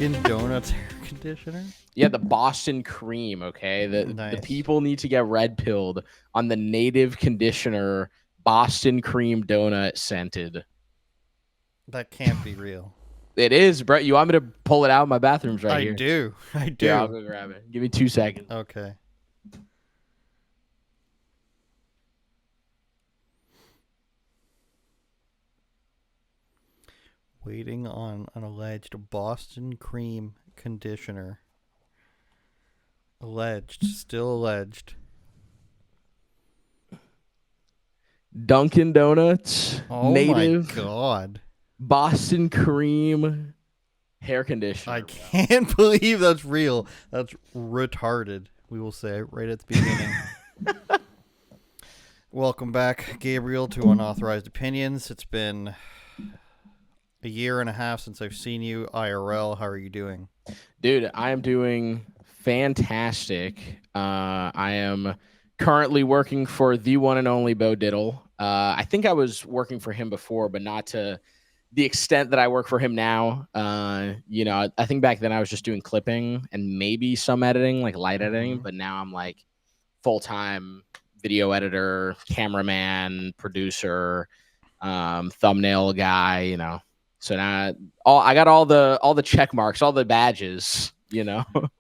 Dunkin' Donuts air conditioner? Yeah, the Boston Cream, okay? The Nice. people need to get red pilled on the native conditioner Boston Cream donut scented. That can't be real. It is, Brett. You want me to pull it out? My bathroom's right I here. do. I Here, I'll do. go grab it. Give me 2 seconds. Okay. Waiting on an alleged Boston Cream conditioner. Alleged. Still alleged. Dunkin' Donuts, Oh native my god. Boston Cream hair conditioner. I can't believe that's real. That's retarded, we will say, right at the beginning. Welcome back, Gabriel, to Unauthorized Opinions. It's been a year and a half since I've seen you IRL. How are you doing? Dude, I am doing fantastic. I am currently working for the one and only Bo Diddle. I think I was working for him before, but not to the extent that I work for him now. I think back then I was just doing clipping and maybe some editing, like light editing, but now I'm like full-time video editor, cameraman, producer, thumbnail guy. So now I got all the check marks, all the badges.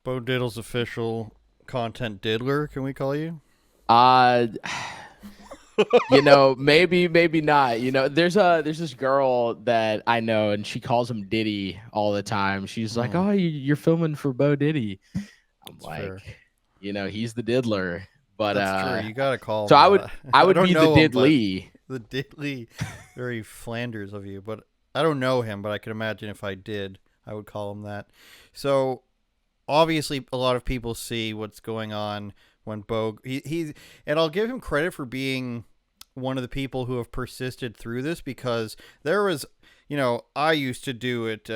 Bo Diddle's official content diddler, can we call you? Maybe not. There's this girl that I know, and she calls him Diddy all the time. She's like, "Oh, you're filming for Bo Diddy." I'm That's like, fair. he's the diddler. But That's true. You gotta call him. so that. I would don't be the know him, diddly. the diddly, very Flanders of you. But I don't know him, but I can imagine if I did, I would call him that. So obviously, a lot of people see what's going on when Bo he and I'll give him credit for being one of the people who have persisted through this, because there was, I used to do it.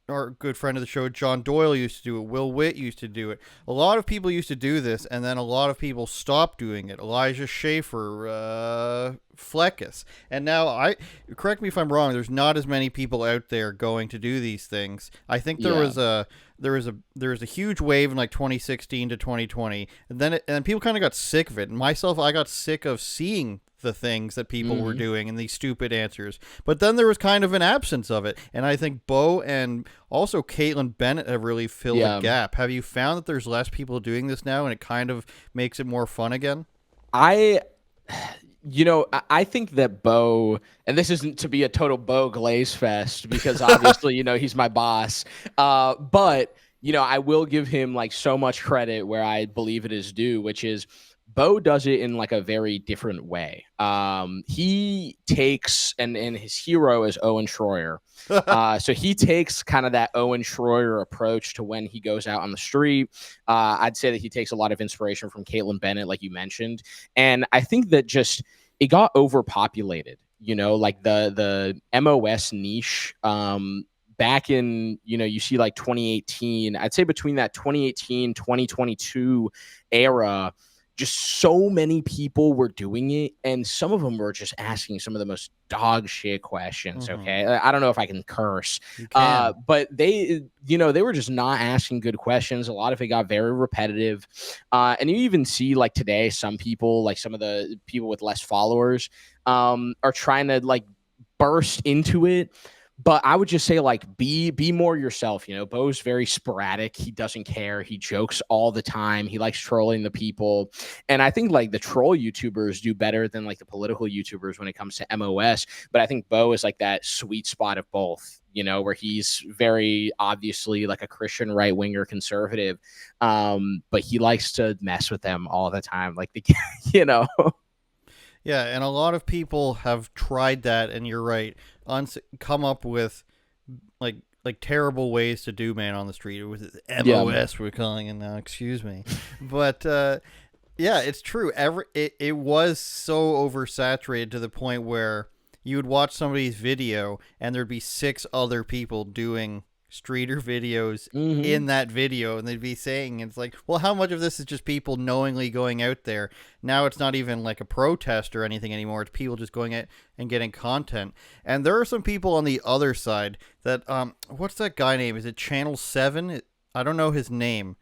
Our good friend of the show, John Doyle, used to do it. Will Witt used to do it. A lot of people used to do this, and then a lot of people stopped doing it. Elijah Schaefer, Fleckus, and now correct me if I'm wrong. There's not as many people out there going to do these things. I think there was a huge wave in like 2016 to 2020, and then people kind of got sick of it. And myself, I got sick of seeing the things that people were doing and these stupid answers. But then there was kind of an absence of it. And I think Bo and also Caitlin Bennett have really filled a gap. Have you found that there's less people doing this now and it kind of makes it more fun again? I think that Bo, and this isn't to be a total Bo glaze fest because obviously, he's my boss. But I will give him like so much credit where I believe it is due, which is Bo does it in like a very different way. He takes, and his hero is Owen Schroyer. So he takes kind of that Owen Schroyer approach to when he goes out on the street. I'd say that he takes a lot of inspiration from Caitlin Bennett, like you mentioned. And I think that just it got overpopulated, like the MOS niche. Back in, you see like 2018, I'd say between that 2018, 2022 era, just so many people were doing it, and some of them were just asking some of the most dog shit questions. Okay, I don't know if I can curse, but they were just not asking good questions. A lot of it got very repetitive, and you even see like today, some people, like some of the people with less followers, are trying to like burst into it. But I would just say, like, be more yourself. Bo's very sporadic. He doesn't care. He jokes all the time. He likes trolling the people. And I think, like, the troll YouTubers do better than, like, the political YouTubers when it comes to MOS. But I think Bo is, like, that sweet spot of both, where he's very obviously, like, a Christian right-winger conservative. But he likes to mess with them all the time. Like, Yeah, and a lot of people have tried that, and you're right, come up with like terrible ways to do man on the street with MOS. We're calling it now. Excuse me, but yeah, it's true. It was so oversaturated to the point where you would watch somebody's video and there'd be 6 other people doing streeter videos Mm-hmm. in that video, and they'd be saying, it's like, well, how much of this is just people knowingly going out there? Now it's not even like a protest or anything anymore. It's people just going out and getting content. And there are some people on the other side that what's that guy name? Is it Channel 7? I don't know his name.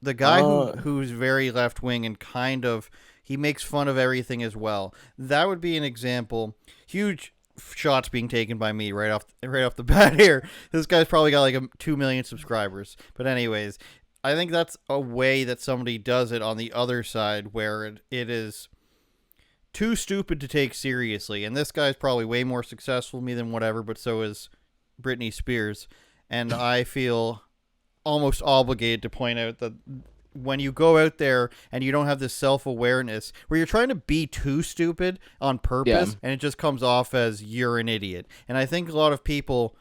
The guy who's very left wing and kind of, he makes fun of everything as well. That would be an example. Huge shots being taken by me right off the bat here. This guy's probably got like 2 million subscribers. But anyways, I think that's a way that somebody does it on the other side, where it is too stupid to take seriously. And this guy's probably way more successful than me than whatever, but so is Britney Spears. And I feel almost obligated to point out that when you go out there and you don't have this self-awareness, where you're trying to be too stupid on purpose, and it just comes off as you're an idiot. And I think a lot of people,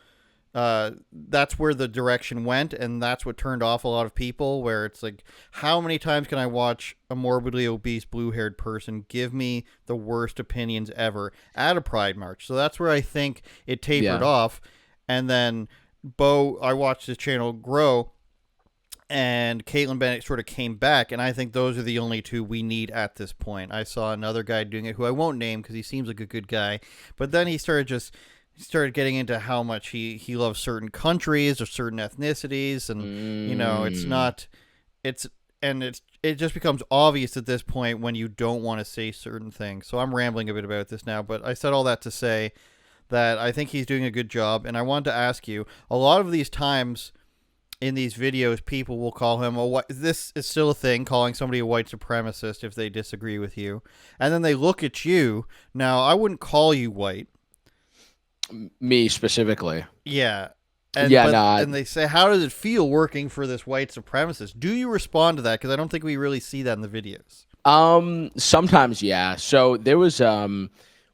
that's where the direction went, and that's what turned off a lot of people, where it's like, how many times can I watch a morbidly obese blue-haired person give me the worst opinions ever at a Pride March? So that's where I think it tapered off. And then I watched his channel grow, and Caitlin Bennett sort of came back, and I think those are the only two we need at this point. I saw another guy doing it who I won't name because he seems like a good guy, but then he started getting into how much he loves certain countries or certain ethnicities, and it just becomes obvious at this point when you don't want to say certain things. So I'm rambling a bit about this now, but I said all that to say that I think he's doing a good job, and I wanted to ask you, a lot of these times in these videos, people will call him this is still a thing, calling somebody a white supremacist if they disagree with you. And then they look at you. Now, I wouldn't call you white. Me specifically. Yeah. And they say, how does it feel working for this white supremacist? Do you respond to that? Because I don't think we really see that in the videos. Sometimes, yeah. So there was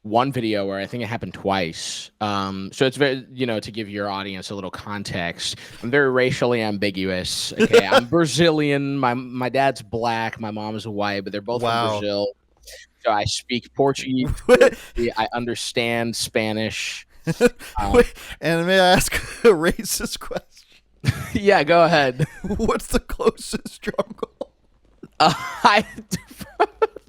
one video where I think it happened twice. So it's very, to give your audience a little context, I'm very racially ambiguous. Okay, I'm Brazilian. My dad's black. My mom is white, but they're both from Brazil. So I speak Portuguese. I understand Spanish. And may I ask a racist question? Yeah, go ahead. What's the closest jungle?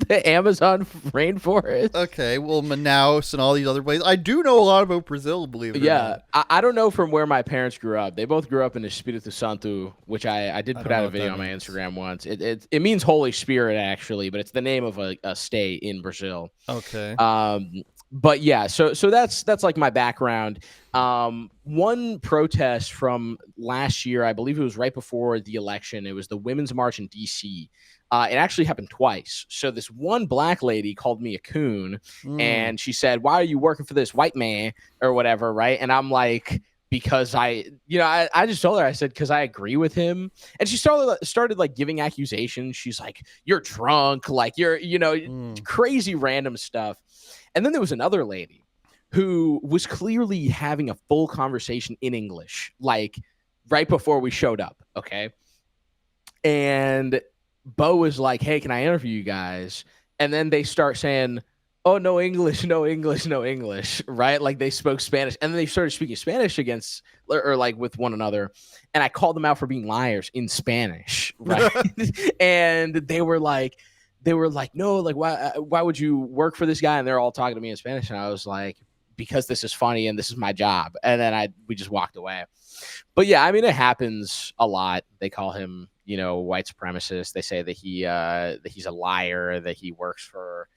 The Amazon rainforest. Okay, well, Manaus and all these other places. I do know a lot about Brazil, believe it or not. I don't know from where my parents grew up. They both grew up in Espírito Santo, which I did put out a video on my Instagram once. It means Holy Spirit, actually, but it's the name of a state in Brazil. Okay. But yeah, so that's like my background. One protest from last year, I believe it was right before the election. It was the Women's March in DC. It actually happened twice. So this one black lady called me a coon, and she said, "Why are you working for this white man?" or whatever, right? And I'm like, because I just told her, I said, because I agree with him. And she started like giving accusations. She's like, "You're drunk," like you're, crazy random stuff. And then there was another lady who was clearly having a full conversation in English, like right before we showed up. Okay. And Bo was like, "Hey, can I interview you guys?" And then they start saying, "Oh, no English, no English, no English," right? Like they spoke Spanish, and then they started speaking Spanish against or like with one another. And I called them out for being liars in Spanish, right? And they were like, "No, like why would you work for this guy?" And they're all talking to me in Spanish, and I was like, "Because this is funny and this is my job." And then we just walked away. But yeah, I mean, it happens a lot. They call him, white supremacist. They say that he's a liar, that he works for,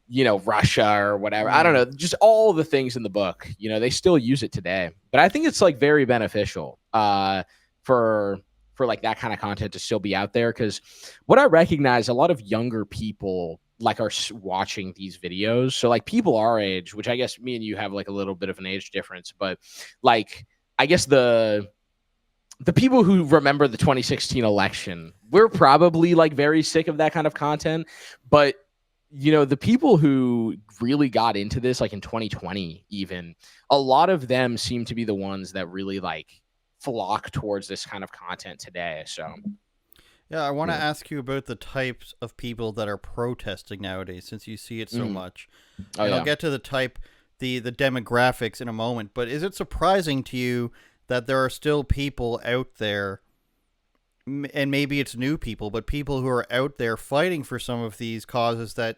Russia or whatever. I don't know, just all the things in the book. They still use it today. But I think it's like very beneficial for like that kind of content to still be out there, because what I recognize, a lot of younger people like are watching these videos. So like people our age, which I guess me and you have like a little bit of an age difference, but like I guess the people who remember the 2016 election, we're probably like very sick of that kind of content. But the people who really got into this, like in 2020, even a lot of them seem to be the ones that really like flock towards this kind of content today. So yeah, I want to ask you about the types of people that are protesting nowadays, since you see it so much. I'll get to the demographics in a moment, but is it surprising to you that there are still people out there, and maybe it's new people, but people who are out there fighting for some of these causes that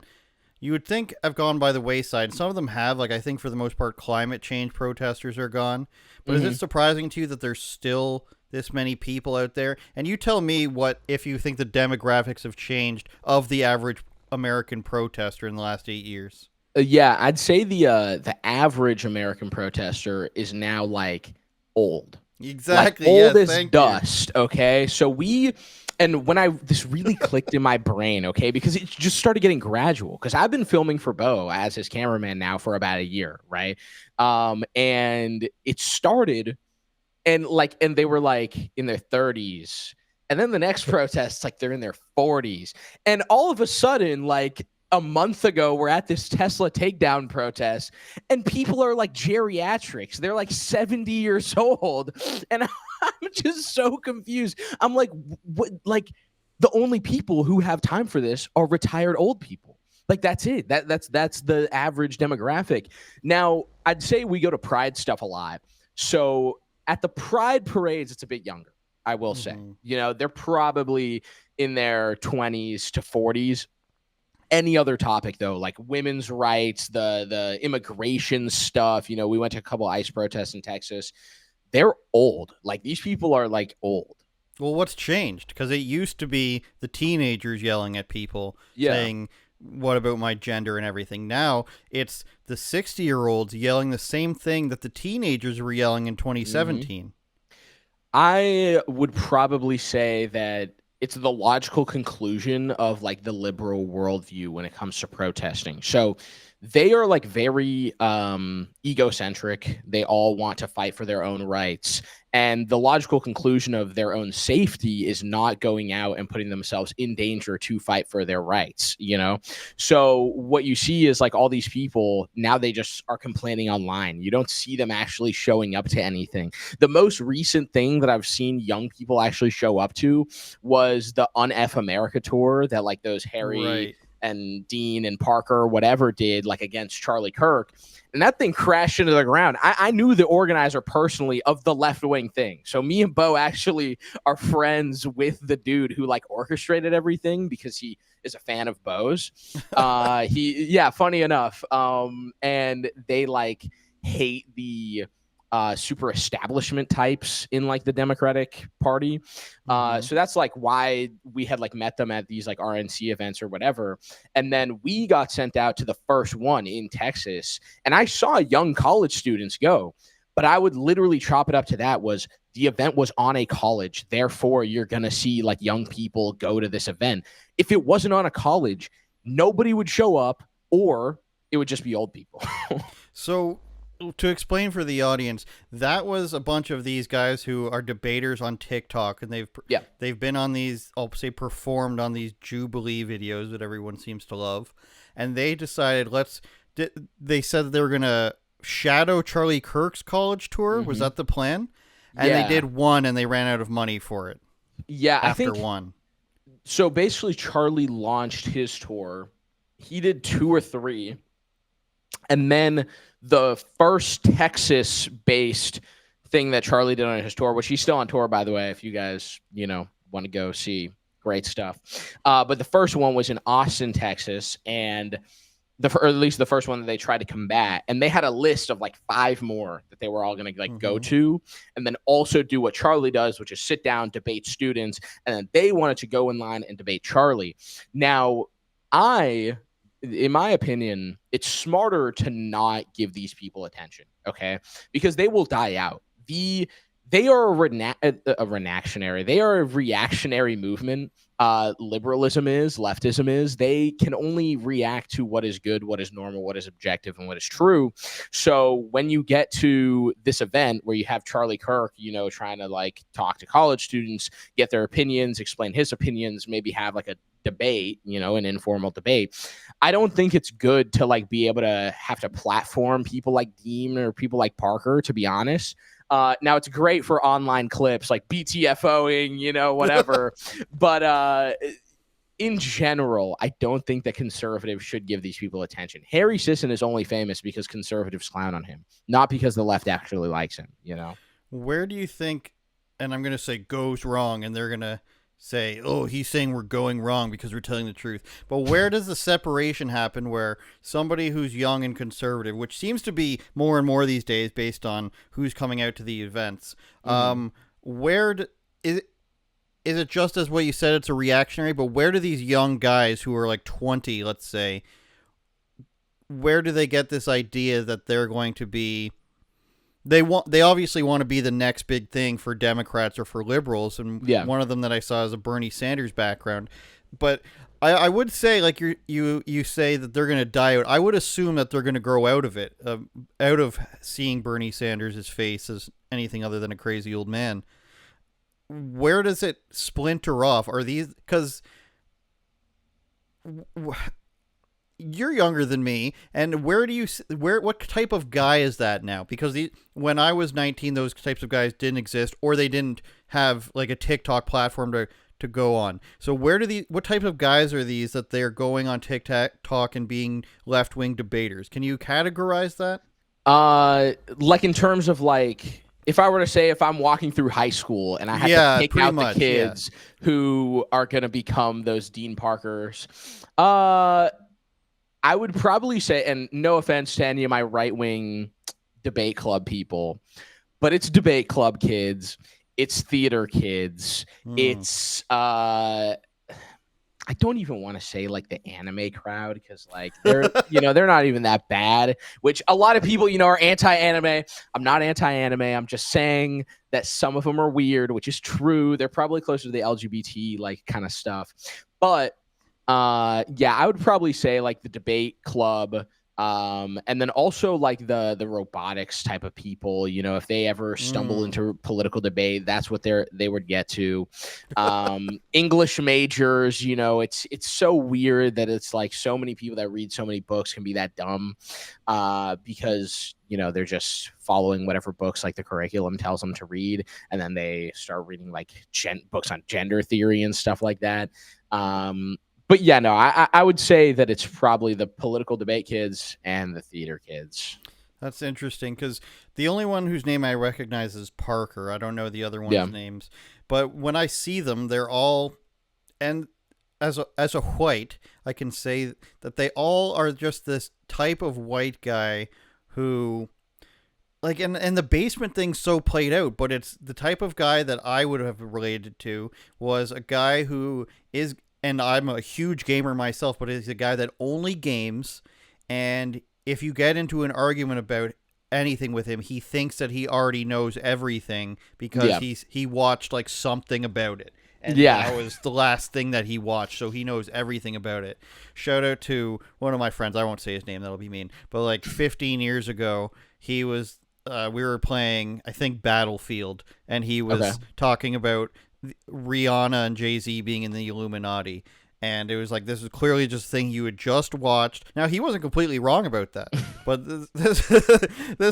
you would think have gone by the wayside. Some of them have, like I think for the most part, climate change protesters are gone. But is it surprising to you that there's still this many people out there? And you tell me what if you think the demographics have changed of the average American protester in the last 8 years. Yeah, I'd say the average American protester is now like old. Exactly. Like old Yes, as dust. Okay. So and when this really clicked in my brain, okay, because it just started getting gradual. Because I've been filming for Bo as his cameraman now for about a year, right? And it started, and they were like in their 30s, and then the next protest, like they're in their 40s, and all of a sudden, like a month ago, we're at this Tesla takedown protest, and people are like geriatrics. They're like 70 years old. And I'm just so confused. I'm like, what? Like, the only people who have time for this are retired old people. Like, that's it. That's the average demographic. Now, I'd say we go to Pride stuff a lot. So at the Pride parades, it's a bit younger, I will say. You know, they're probably in their 20s to 40s. Any other topic, though, like women's rights, the immigration stuff, you know, we went to a couple ICE protests in Texas. They're old. Like, these people are like old. Well, what's changed? Because it used to be the teenagers yelling at people, saying, what about my gender and everything? Now it's the 60-year-olds yelling the same thing that the teenagers were yelling in 2017. I would probably say that it's the logical conclusion of like the liberal worldview when it comes to protesting. So they are like very egocentric. They all want to fight for their own rights. And the logical conclusion of their own safety is not going out and putting themselves in danger to fight for their rights, you know? So what you see is like all these people, now they just are complaining online. You don't see them actually showing up to anything. The most recent thing that I've seen young people actually show up to was the Un-F America tour that like those Harry and Dean and Parker, whatever, did like against Charlie Kirk. And that thing crashed into the ground. I knew the organizer personally of the left-wing thing. So me and Bo actually are friends with the dude who like orchestrated everything because he is a fan of Bo's. Funny enough. And they like hate the super establishment types in like the Democratic Party. So that's like why we had like met them at these like RNC events or whatever. And then we got sent out to the first one in Texas, and I saw young college students go, but I would literally chop it up to that was the event was on a college. Therefore, you're going to see like young people go to this event. If it wasn't on a college, nobody would show up, or it would just be old people. So to explain for the audience, that was a bunch of these guys who are debaters on TikTok, and they've been on these, I'll say, performed on these Jubilee videos that everyone seems to love, and they decided they said that they were gonna shadow Charlie Kirk's college tour. Was that the plan? And they did one, and they ran out of money for it. Yeah, after I think one. So basically, Charlie launched his tour. He did 2 or 3. And then the first Texas-based thing that Charlie did on his tour, which he's still on tour, by the way, if you guys, want to go see, great stuff. But the first one was in Austin, Texas, and or at least the first one that they tried to combat. And they had a list of like 5 more that they were all going to like go to, and then also do what Charlie does, which is sit down, debate students, and then they wanted to go in line and debate Charlie. Now, in my opinion, it's smarter to not give these people attention, okay? Because they will die out. They are a reactionary. They are a reactionary movement. Liberalism is, leftism is. They can only react to what is good, what is normal, what is objective, and what is true. So when you get to this event where you have Charlie Kirk, trying to like talk to college students, get their opinions, explain his opinions, maybe have like a debate, an informal debate. I don't think it's good to like be able to have to platform people like Dean or people like Parker, to be honest. Now it's great for online clips like BTFOing, whatever. But in general, I don't think that conservatives should give these people attention. Harry Sisson is only famous because conservatives clown on him, not because the left actually likes him, Where do you think, and I'm going to say goes wrong, and they're going to say, oh, he's saying we're going wrong because we're telling the truth. But where does the separation happen where somebody who's young and conservative, which seems to be more and more these days based on who's coming out to the events, Mm-hmm. where is it just as what you said, it's a reactionary, but where do these young guys who are like 20, let's say, where do they get this idea that they're going to be, they obviously want to be the next big thing for Democrats or for liberals, and Yeah. one of them that I saw is a Bernie Sanders background. But I would say, like you say that they're going to die out. I would assume that they're going to grow out of it, out of seeing Bernie Sanders' face as anything other than a crazy old man. Where does it splinter off? Are these because you're younger than me, and what type of guy is that now? Because when I was 19, those types of guys didn't exist, or they didn't have like a TikTok platform to go on. So what type of guys are these that they're going on TikTok and being left-wing debaters? Can you categorize that? Like in terms of like, if I were to say, if I'm walking through high school and I had to Yeah, pick pretty out the much. Yeah. kids who are going to become those Dean Parkers, uh, I would probably say, and no offense to any of my right wing debate club people, but it's debate club kids, it's theater kids, Hmm. it's I don't even want to say like the anime crowd because like they're they're not even that bad. Which a lot of people are anti-anime. I'm not anti-anime. I'm just saying that some of them are weird, which is true. They're probably closer to the LGBT like kind of stuff, but yeah, I would probably say like the debate club, and then also like the robotics type of people, if they ever stumble Hmm. into political debate, that's what they would get to. English majors, it's so weird that it's like so many people that read so many books can be that dumb, because they're just following whatever books like the curriculum tells them to read, and then they start reading like books on gender theory and stuff like that. But yeah, no, I would say that it's probably the political debate kids and the theater kids. That's interesting because the only one whose name I recognize is Parker. I don't know the other Yeah. ones' names, but when I see them, they're all, and as a white, I can say that they all are just this type of white guy who, like, and the basement thing's so played out, but it's the type of guy that I would have related to was a guy who is, and I'm a huge gamer myself, but is a guy that only games, and if you get into an argument about anything with him, he thinks that he already knows everything because Yeah. he watched like something about it. And Yeah. that was the last thing that he watched, so he knows everything about it. Shout out to one of my friends. I won't say his name; that'll be mean. But like 15 years ago, he was we were playing, I think, Battlefield, and he Okay. was talking about Rihanna and Jay-Z being in the Illuminati. And it was like, this is clearly just a thing you had just watched. Now, he wasn't completely wrong about that, but this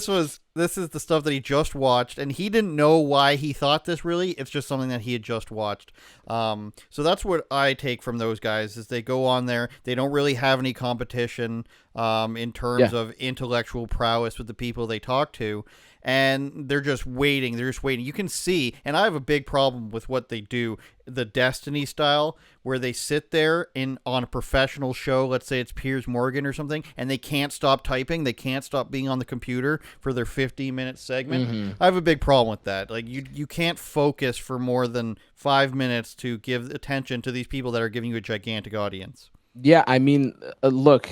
is the stuff that he just watched, and he didn't know why he thought this. Really, it's just something that he had just watched. So that's what I take from those guys is they go on there, they don't really have any competition in terms Yeah. of intellectual prowess with the people they talk to, and they're just waiting. They're just waiting. You can see, and I have a big problem with what they do, the Destiny style, where they sit there in on a professional show. Let's say it's Piers Morgan or something, and they can't stop typing. They can't stop being on the computer for their 15-minute segment. Hmm. I have a big problem with that. Like you can't focus for more than 5 minutes to give attention to these people that are giving you a gigantic audience. Yeah, I mean, look,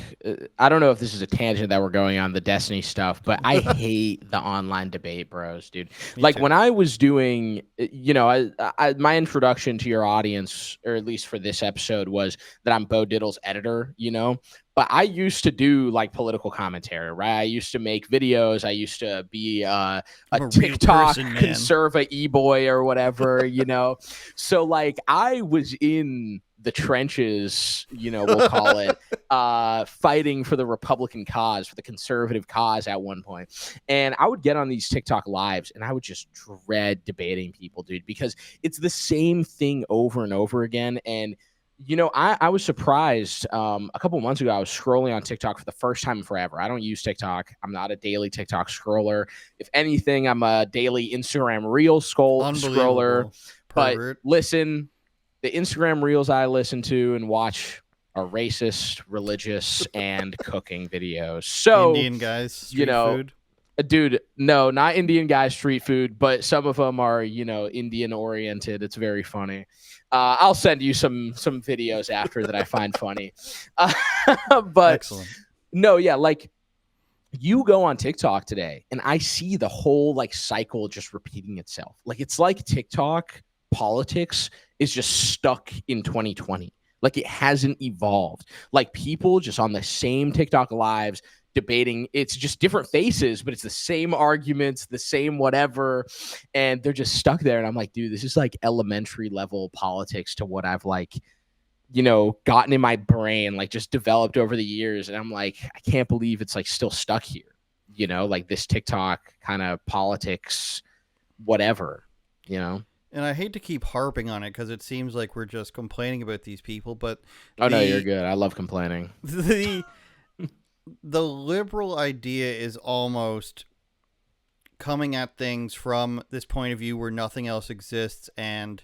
I don't know if this is a tangent that we're going on the Destiny stuff, but I hate the online debate, bros, dude. Me Like too. when I was doing, my introduction to your audience, or at least for this episode, was that I'm Bo Diddle's editor, But I used to do like political commentary, right? I used to make videos. I used to be a I'm a real TikTok person, man. conserva e-boy or whatever. So like I was in the trenches, we'll call it, fighting for the Republican cause, for the conservative cause at one point. And I would get on these TikTok lives and I would just dread debating people, dude, because it's the same thing over and over again. And I was surprised. A couple months ago, I was scrolling on TikTok for the first time in forever. I don't use TikTok. I'm not a daily TikTok scroller. If anything, I'm a daily Instagram reel scroller. Unbelievable. But Pervert. listen, the Instagram reels I listen to and watch are racist, religious, and cooking videos. So, Indian guys, you street know, food. dude, no, not Indian guys street food, but some of them are, Indian oriented. It's very funny. I'll send you some videos after that I find funny. But Excellent. no, yeah, like you go on TikTok today and I see the whole like cycle just repeating itself. Like it's like TikTok politics is just stuck in 2020. Like it hasn't evolved. Like people just on the same TikTok lives debating. It's just different faces, but it's the same arguments, the same whatever. And they're just stuck there. And I'm like, dude, this is like elementary level politics to what I've like, gotten in my brain, like just developed over the years. And I'm like, I can't believe it's like still stuck here, like this TikTok kind of politics, whatever, And I hate to keep harping on it because it seems like we're just complaining about these people, but Oh, no, you're good. I love complaining. The liberal idea is almost coming at things from this point of view where nothing else exists and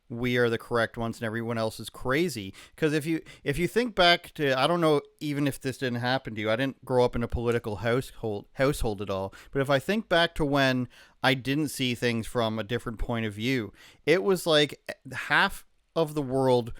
we are the correct ones and everyone else is crazy. Because if you think back to, I don't know, even if this didn't happen to you, I didn't grow up in a political household at all, but if I think back to when I didn't see things from a different point of view, it was like half of the world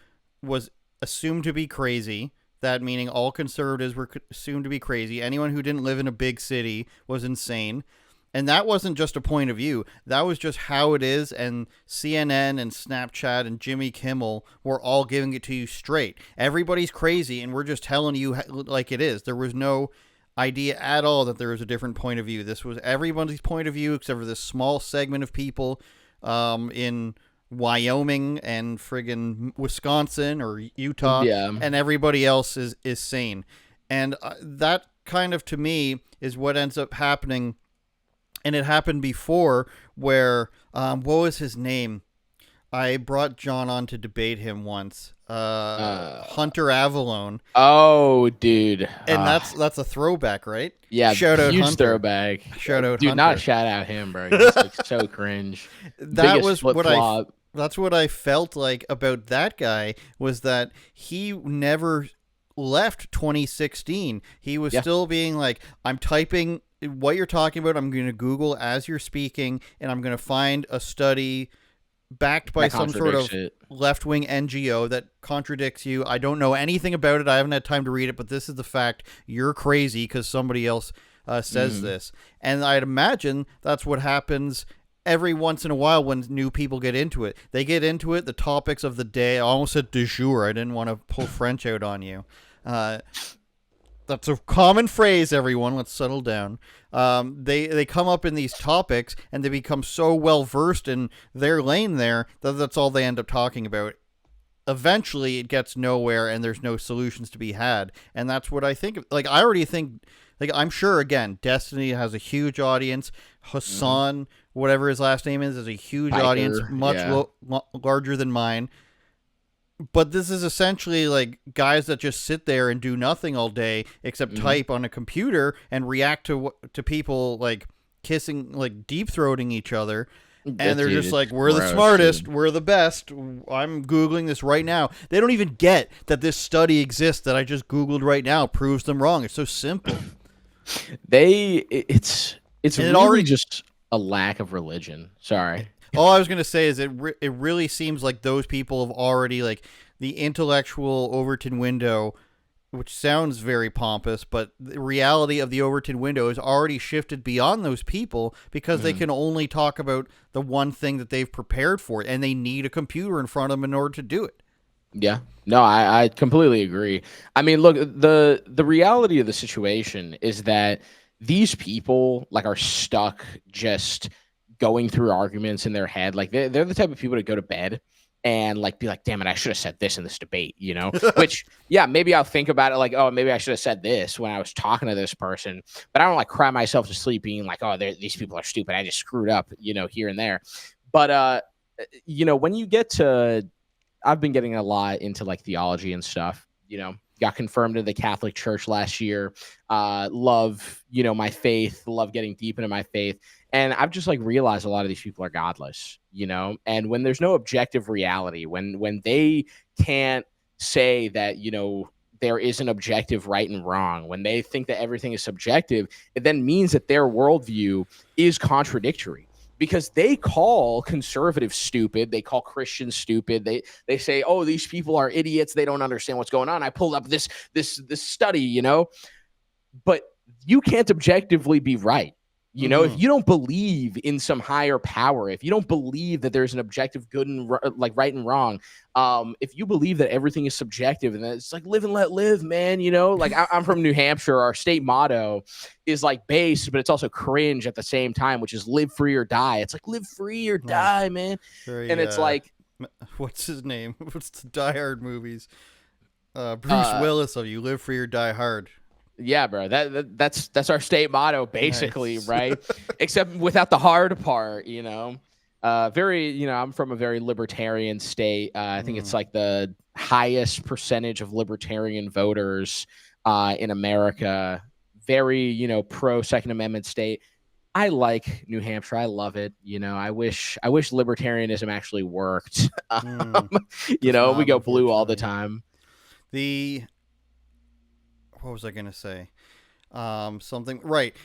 was assumed to be crazy. That meaning all conservatives were assumed to be crazy. Anyone who didn't live in a big city was insane. And that wasn't just a point of view. That was just how it is. And CNN and Snapchat and Jimmy Kimmel were all giving it to you straight. Everybody's crazy, and we're just telling you like it is. There was no idea at all that there was a different point of view. This was everybody's point of view except for this small segment of people in Wyoming and friggin' Wisconsin or Utah, Yeah. and everybody else is sane. And that kind of, to me, is what ends up happening. And it happened before where, what was his name? I brought John on to debate him once. Hunter Avalone. Oh, dude. And that's a throwback, right? Yeah, shout out huge Hunter. Throwback. Shout out dude, Hunter. Not shout out him, bro. He's like so cringe. That Biggest was flip-flop. that's what I felt like about that guy, was that he never left 2016. He was still being like, I'm typing what you're talking about. I'm going to Google as you're speaking, and I'm going to find a study backed by some sort of left-wing NGO that contradicts you. I don't know anything about it. I haven't had time to read it, but this is the fact. You're crazy because somebody else says this. And I'd imagine that's what happens every once in a while when new people get into it. They get into it, the topics of the day. I almost said du jour. I didn't want to pull French out on you. That's a common phrase, everyone. Let's settle down. They come up in these topics, and they become so well-versed in their lane there that that's all they end up talking about. Eventually, it gets nowhere, and there's no solutions to be had. And that's what I think. Like, I already think, like, I'm sure, again, Destiny has a huge audience. Hassan, whatever his last name is a huge audience, much larger than mine. But this is essentially like guys that just sit there and do nothing all day except type on a computer and react to people like kissing, like deep throating each other. And they're just like, we're the smartest, dude. We're the best. I'm Googling this right now. They don't even get that this study exists that I just Googled right now proves them wrong. It's so simple. It's really already just a lack of religion. Sorry. All I was going to say is it really seems like those people have already, like, the intellectual Overton window, which sounds very pompous, but the reality of the Overton window has already shifted beyond those people because they can only talk about the one thing that they've prepared for, and they need a computer in front of them in order to do it. Yeah. No, I completely agree. I mean, look, the reality of the situation is that these people, like, are stuck just going through arguments in their head. Like they're the type of people to go to bed and like be like, damn it, I should have said this in this debate, which, yeah, maybe I'll think about it like, oh, maybe I should have said this when I was talking to this person, but I don't like cry myself to sleep being like, oh, these people are stupid. I just screwed up, here and there. But, when you get to, I've been getting a lot into like theology and stuff. Got confirmed in the Catholic Church last year. Love, my faith. Love getting deep into my faith. And I've just like realized a lot of these people are godless. And when there's no objective reality, when they can't say that there is an objective right and wrong, when they think that everything is subjective, it then means that their worldview is contradictory. Because they call conservatives stupid, they call Christians stupid. They say, "Oh, these people are idiots. They don't understand what's going on." I pulled up this study, but you can't objectively be right. If you don't believe in some higher power, if you don't believe that there's an objective good and like right and wrong, if you believe that everything is subjective and it's like live and let live, man, like I'm from New Hampshire. Our state motto is like base, but it's also cringe at the same time, which is live free or die. It's like live free or die, man. Very, and it's like, what's his name? What's the Die Hard movies? Bruce Willis of You Live Free or Die Hard. Yeah, bro. That's our state motto, basically, Nice. right? Except without the hard part, Very, I'm from a very libertarian state. I think it's like the highest percentage of libertarian voters in America. Very, pro Second Amendment state. I like New Hampshire. I love it. I wish libertarianism actually worked. We go blue all the time. What was I going to say? Something right.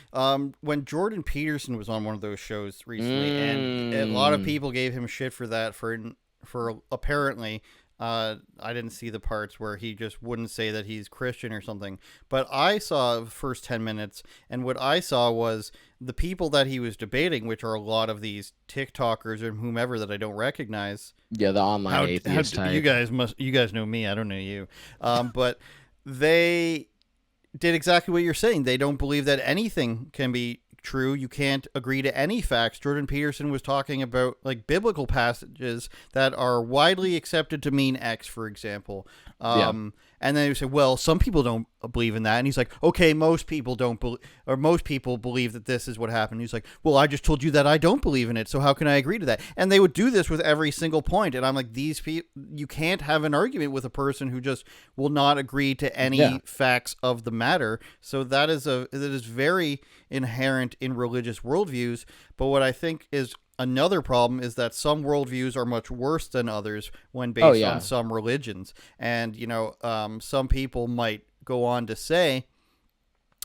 When Jordan Peterson was on one of those shows recently, and a lot of people gave him shit for that, for apparently, I didn't see the parts where he just wouldn't say that he's Christian or something. But I saw the first 10 minutes, and what I saw was the people that he was debating, which are a lot of these TikTokers or whomever that I don't recognize. Yeah, the online atheist type. You guys know me. I don't know you. But they did exactly what you're saying. They don't believe that anything can be true. You can't agree to any facts. Jordan Peterson was talking about like biblical passages that are widely accepted to mean X, for example. And then he said, well, some people don't believe in that. And he's like, okay, most people don't believe, or most people believe that this is what happened. He's like, well, I just told you that I don't believe in it. So how can I agree to that? And they would do this with every single point. And I'm like, these people, you can't have an argument with a person who just will not agree to any facts of the matter. So that is very inherent in religious worldviews. But what I think is another problem is that some worldviews are much worse than others when based on some religions. And, some people might go on to say,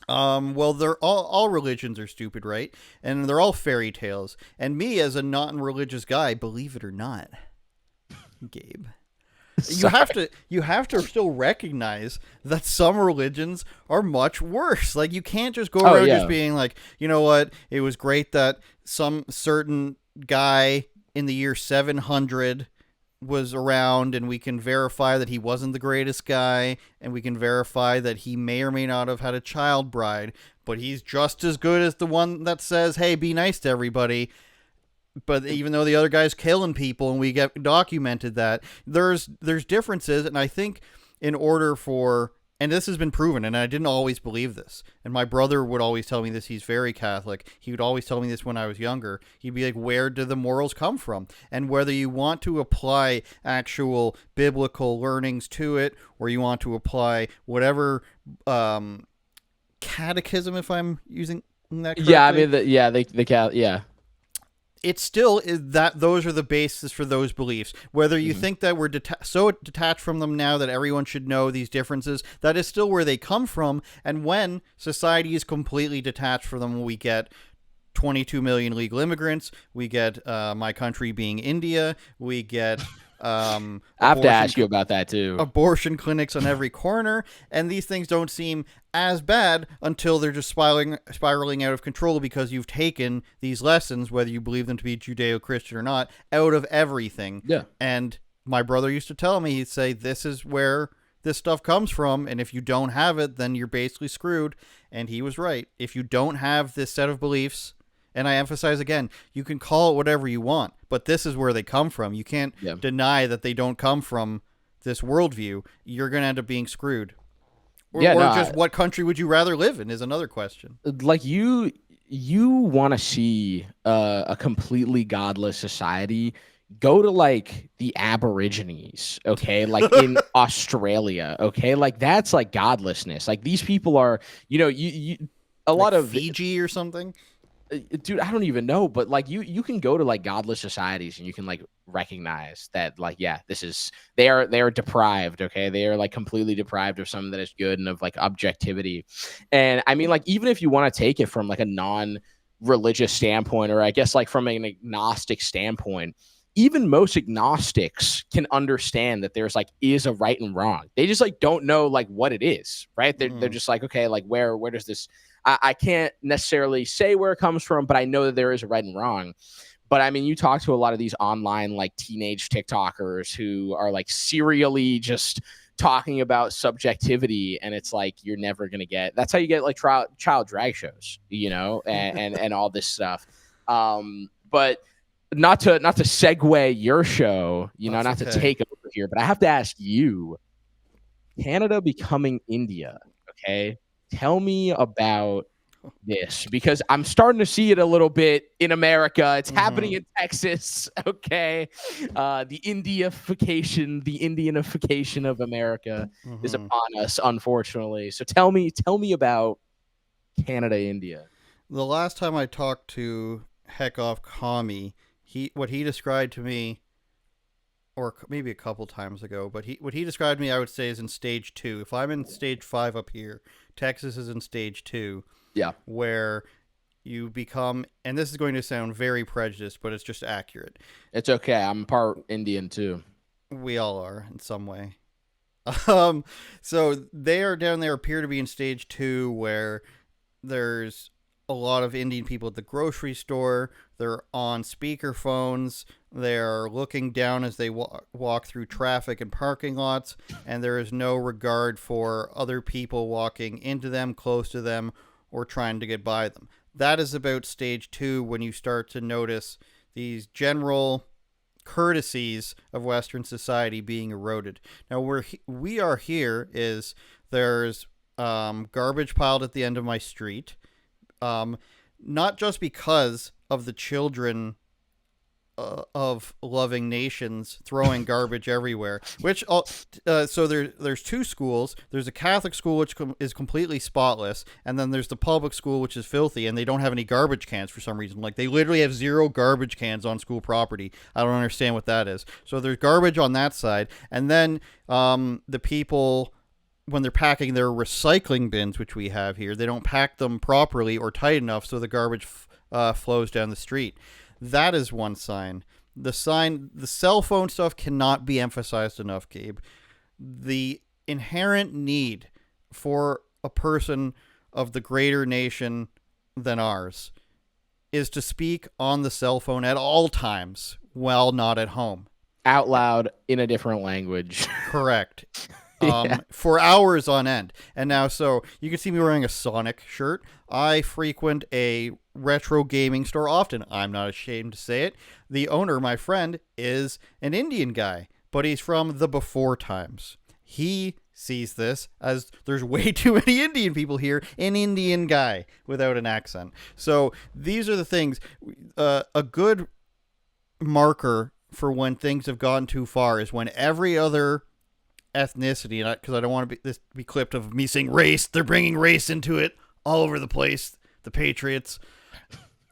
well, they're all religions are stupid, right? And they're all fairy tales. And me, as a non-religious guy, believe it or not, Gabe, you have to still recognize that some religions are much worse. Like, you can't just go around just being like, you know what, it was great that some certain guy in the year 700 was around, and we can verify that he wasn't the greatest guy, and we can verify that he may or may not have had a child bride, but he's just as good as the one that says, hey, be nice to everybody. But even though the other guy's killing people, and we get documented that, there's differences. And I think in order for, and this has been proven, and I didn't always believe this, and my brother would always tell me this, he's very Catholic, he would always tell me this when I was younger, he'd be like, where do the morals come from? And whether you want to apply actual biblical learnings to it, or you want to apply whatever catechism, if I'm using that correctly. Yeah, I mean, it still is that those are the basis for those beliefs. Whether you think that we're so detached from them now that everyone should know these differences, that is still where they come from. And when society is completely detached from them, we get 22 million illegal immigrants. We get my country being India. We get I have to ask you about that too. Abortion clinics on every corner, and these things don't seem as bad until they're just spiraling out of control because you've taken these lessons, whether you believe them to be Judeo-Christian or not, out of everything. Yeah. And my brother used to tell me, he'd say, this is where this stuff comes from, and if you don't have it, then you're basically screwed. And he was right. If you don't have this set of beliefs, and I emphasize again, you can call it whatever you want, but this is where they come from. You can't deny that they don't come from this worldview. You're going to end up being screwed. What country would you rather live in is another question. Like, you want to see a completely godless society. go to like the Aborigines, okay, like in Australia, okay, like that's like godlessness. Like these people are, you a Like lot of Fiji or something. dude, I don't even know, but like you can go to like godless societies and you can like recognize that like yeah, this is they are deprived, okay? They are like completely deprived of something that is good and of like objectivity. And I mean like even if you want to take it from like a non-religious standpoint or I guess like from an agnostic standpoint, even most agnostics can understand that there's like is a right and wrong. They just like don't know like what it is, right? They're just like okay, like where does this I can't necessarily say where it comes from, but I know that there is a right and wrong. But I mean, you talk to a lot of these online like teenage TikTokers who are like serially just talking about subjectivity, and it's like you're never gonna get. That's how you get like child drag shows, and all this stuff. But not to segue your show, That's not to okay. take over here, but I have to ask you, Canada becoming India, okay? Tell me about this because I'm starting to see it a little bit in America. It's happening in Texas, okay? The Indianification of America is Hmm. upon us, unfortunately. So tell me about Canada, India. The last time I talked to Heckoff Kami, what he described to me, or maybe a couple times ago, but what he described to me, I would say, is in stage 2. If I'm in stage 5 up here, Texas is in stage 2, Yeah, where you become, and this is going to sound very prejudiced, but it's just accurate. it's okay. I'm part Indian too. We all are in some way. Um, so they are down there, appear to be in stage 2, where there's a lot of Indian people at the grocery store. They're on speakerphones. They're looking down as they walk through traffic and parking lots, and there is no regard for other people walking into them, close to them, or trying to get by them. That is about stage 2, when you start to notice these general courtesies of Western society being eroded. Now, we are here is there's garbage piled at the end of my street. Um, Not just because of the children of loving nations throwing garbage everywhere. So there's 2 schools. There's a Catholic school which is completely spotless, and then there's the public school which is filthy, and they don't have any garbage cans for some reason. Like they literally have 0 garbage cans on school property. I don't understand what that is. So there's garbage on that side, and then the people, when they're packing their recycling bins, which we have here, they don't pack them properly or tight enough so the garbage flows down the street. That is one sign. The cell phone stuff cannot be emphasized enough, Gabe. The inherent need for a person of the greater nation than ours is to speak on the cell phone at all times while not at home. Out loud in a different language. Correct. Yeah. For hours on end. And now, so you can see me wearing a Sonic shirt. I frequent a retro gaming store often. I'm not ashamed to say it. The owner, my friend, is an Indian guy, but he's from the before times. He sees this as there's way too many Indian people here, an Indian guy without an accent. So these are the things. A good marker for when things have gone too far is when every other ethnicity, because I don't want this to be clipped of me saying race. They're bringing race into it all over the place. The Patriots.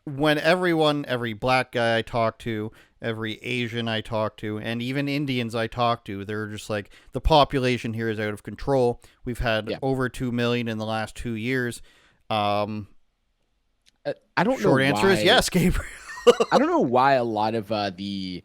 When every black guy I talk to, every Asian I talk to, and even Indians I talk to, they're just like, the population here is out of control. We've had over 2 million in the last 2 years. I don't know. Short answer is yes, Gabriel. I don't know why a lot of the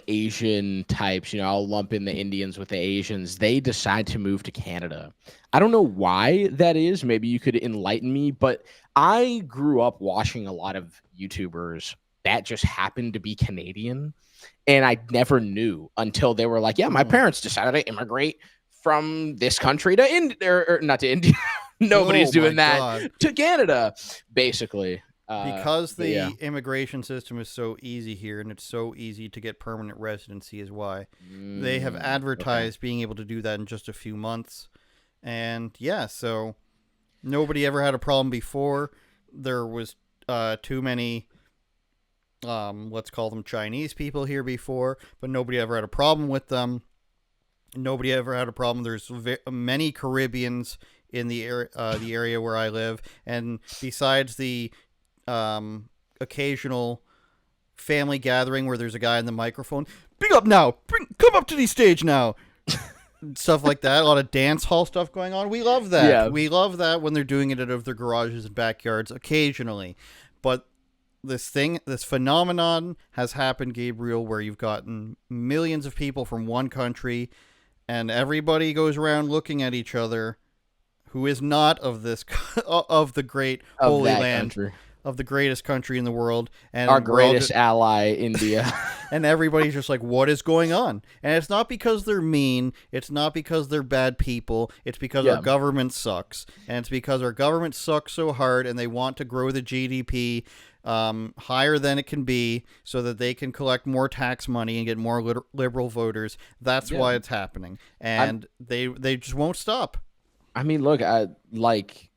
Asian types, I'll lump in the Indians with the Asians, they decide to move to Canada. I don't know why that is. Maybe you could enlighten me, but I grew up watching a lot of YouTubers that just happened to be Canadian, and I never knew until they were like, yeah, my parents decided to immigrate from this country to India, or not to India. Nobody's doing that. God. To Canada, basically. Because the immigration system is so easy here, and it's so easy to get permanent residency is why they have advertised being able to do that in just a few months. And so nobody ever had a problem before. There was too many let's call them Chinese people here before, but nobody ever had a problem with them. Nobody ever had a problem. There's many Caribbeans in the area where I live, and besides the occasional family gathering where there's a guy in the microphone, big up now, come up to the stage now, stuff like that. A lot of dance hall stuff going on. We love that. Yeah. We love that when they're doing it out of their garages and backyards occasionally, but this phenomenon has happened, Gabriel, where you've gotten millions of people from one country, and everybody goes around looking at each other, who is not of this of the great holy land country. Of the greatest country in the world, and our greatest ally, India. And everybody's just like, what is going on? And it's not because they're mean. It's not because they're bad people. It's because our government sucks. And it's because our government sucks so hard, and they want to grow the GDP higher than it can be so that they can collect more tax money and get more liberal voters. That's why it's happening. And they just won't stop. I mean, look, like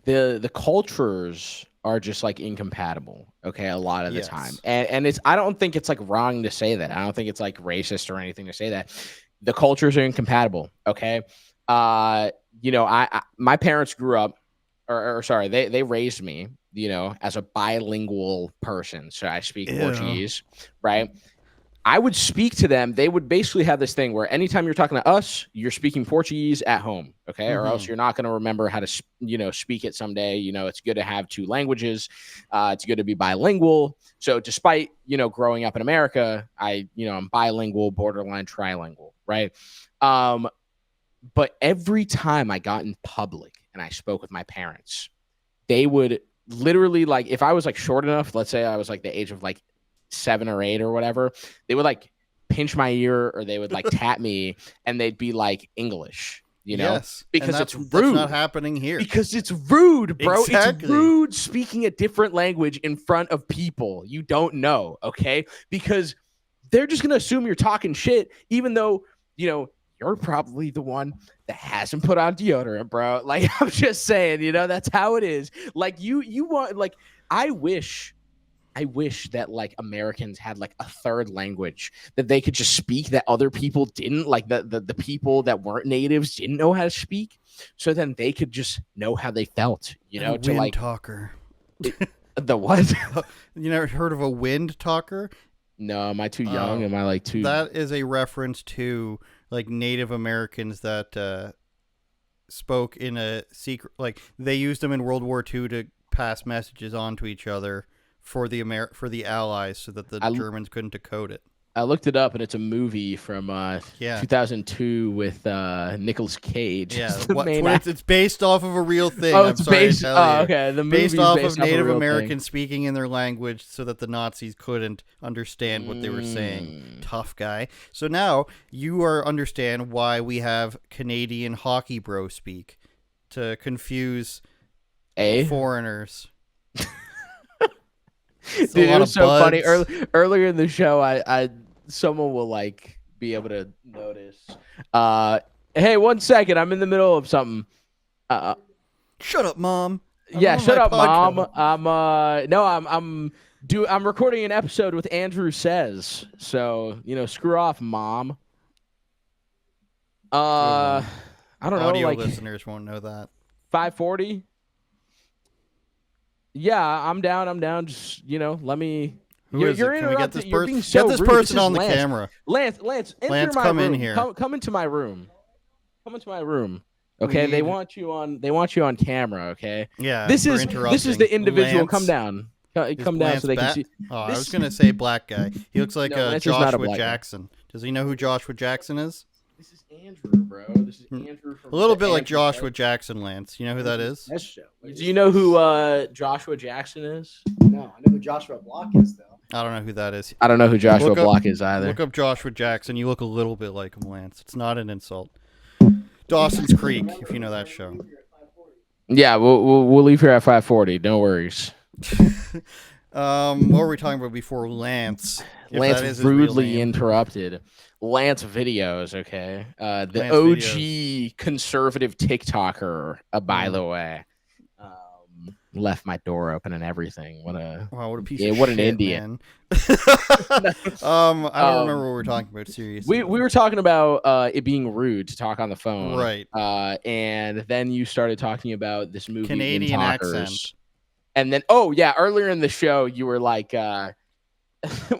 the cultures are just like incompatible, okay, a lot of the time. And it's, I don't think it's like wrong to say that. I don't think it's like racist or anything to say that. The cultures are incompatible, okay? You know, my parents grew up, or sorry, they raised me, you know, as a bilingual person. So I speak Portuguese, right? I would speak to them. They would basically have this thing where anytime you're talking to us, you're speaking Portuguese at home, okay? Or else you're not going to remember how to, you know, speak it someday. You know, it's good to have two languages. It's good to be bilingual. So despite, you know, growing up in America, I'm bilingual, borderline trilingual, right? But every time I got in public and I spoke with my parents, they would literally, like, if I was like short enough, let's say I was like the age of like 7 or 8 or whatever, they would like pinch my ear or they would like tap me and they'd be like, English, you know, because it's rude. That's not happening here. Because it's rude, bro. Exactly. It's rude speaking a different language in front of people you don't know, okay? Because they're just going to assume you're talking shit, even though, you know, you're probably the one that hasn't put on deodorant, bro. Like, I'm just saying, you know, that's how it is. Like, you want, like, I wish that like Americans had like a third language that they could just speak that other people didn't, like the people that weren't natives didn't know how to speak. So then they could just know how they felt, you know, to wind like talker. The what? You never heard of a wind talker? No, am I too young? Am I like too? That is a reference to like Native Americans that spoke in a secret, like they used them in World War II to pass messages on to each other for the Allies, so that the Germans couldn't decode it. I looked it up, and it's a movie from 2002 with Nicolas Cage. Yeah, it's based off of a real thing. Oh, it's based. Oh, okay. The movie's based off of Native Americans speaking in their language, so that the Nazis couldn't understand what they were saying. Tough guy. So now you understand why we have Canadian hockey bro speak to confuse foreigners. Dude, it was so funny. Earlier in the show, I someone will like be able to notice. Hey, 1 second, I'm in the middle of something. Shut up, Mom. Shut up, Mom. I'm recording an episode with Andrew Says. So, you know, screw off, Mom. I don't know. Audio like listeners won't know that. 5:40. Yeah, I'm down. Just, you know, let me. You're interrupting. Can we get this You're being so this rude. person This on is the camera. Lance, enter my come room. in here. Come into my room. Come into my room. Okay, they want you on. They want you on camera. Okay. Yeah. This is the individual. Lance, come down. Come down so they can see. Oh, I was gonna say black guy. He looks like Joshua Jackson. Does he know who Joshua Jackson is? This is Andrew, bro. This is Andrew from a little bit like Joshua Jackson, Lance. You know who that is? Do you know who Joshua Jackson is? No, I know who Joshua Block is, though. I don't know who that is. I don't know who Joshua Block is either. Look up Joshua Jackson. You look a little bit like him, Lance. It's not an insult. Dawson's Creek, if you know that show. Yeah, we'll leave here at 5:40. No worries. What were we talking about before Lance? Lance rudely interrupted. Lance Videos, okay? The OG conservative TikToker, by the way. left my door open and everything. What what a piece yeah, of what shit, an Indian. man. I don't remember what we're talking about, seriously. We were talking about it being rude to talk on the phone. Right. And then you started talking about this movie, Canadian In accent. Talkers. And then, earlier in the show, you were like,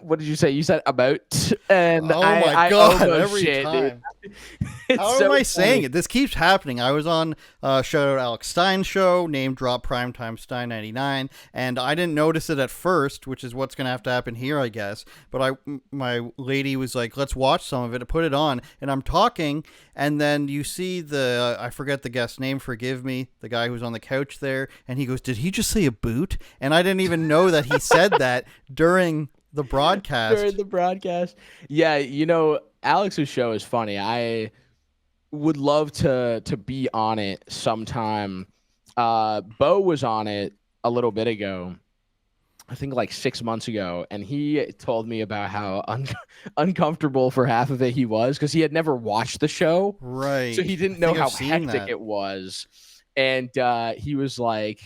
what did you say? You said about, and oh my god, every shit, time. Dude. How am I saying it? This keeps happening. I was on shout out Alex Stein's show, name drop Primetime Stein 99, and I didn't notice it at first, which is what's gonna have to happen here, I guess. But my lady was like, "Let's watch some of it." I put it on, and I'm talking, and then you see the I forget the guest's name. Forgive me, the guy who's on the couch there, and he goes, "Did he just say a boot?" And I didn't even know that he said that during the broadcast. During the broadcast. Yeah, Alex's show is funny. I would love to be on it sometime. Bo was on it a little bit ago, I think like 6 months ago, and he told me about how uncomfortable for half of it he was because he had never watched the show. Right. So he didn't know how hectic it was. And he was like,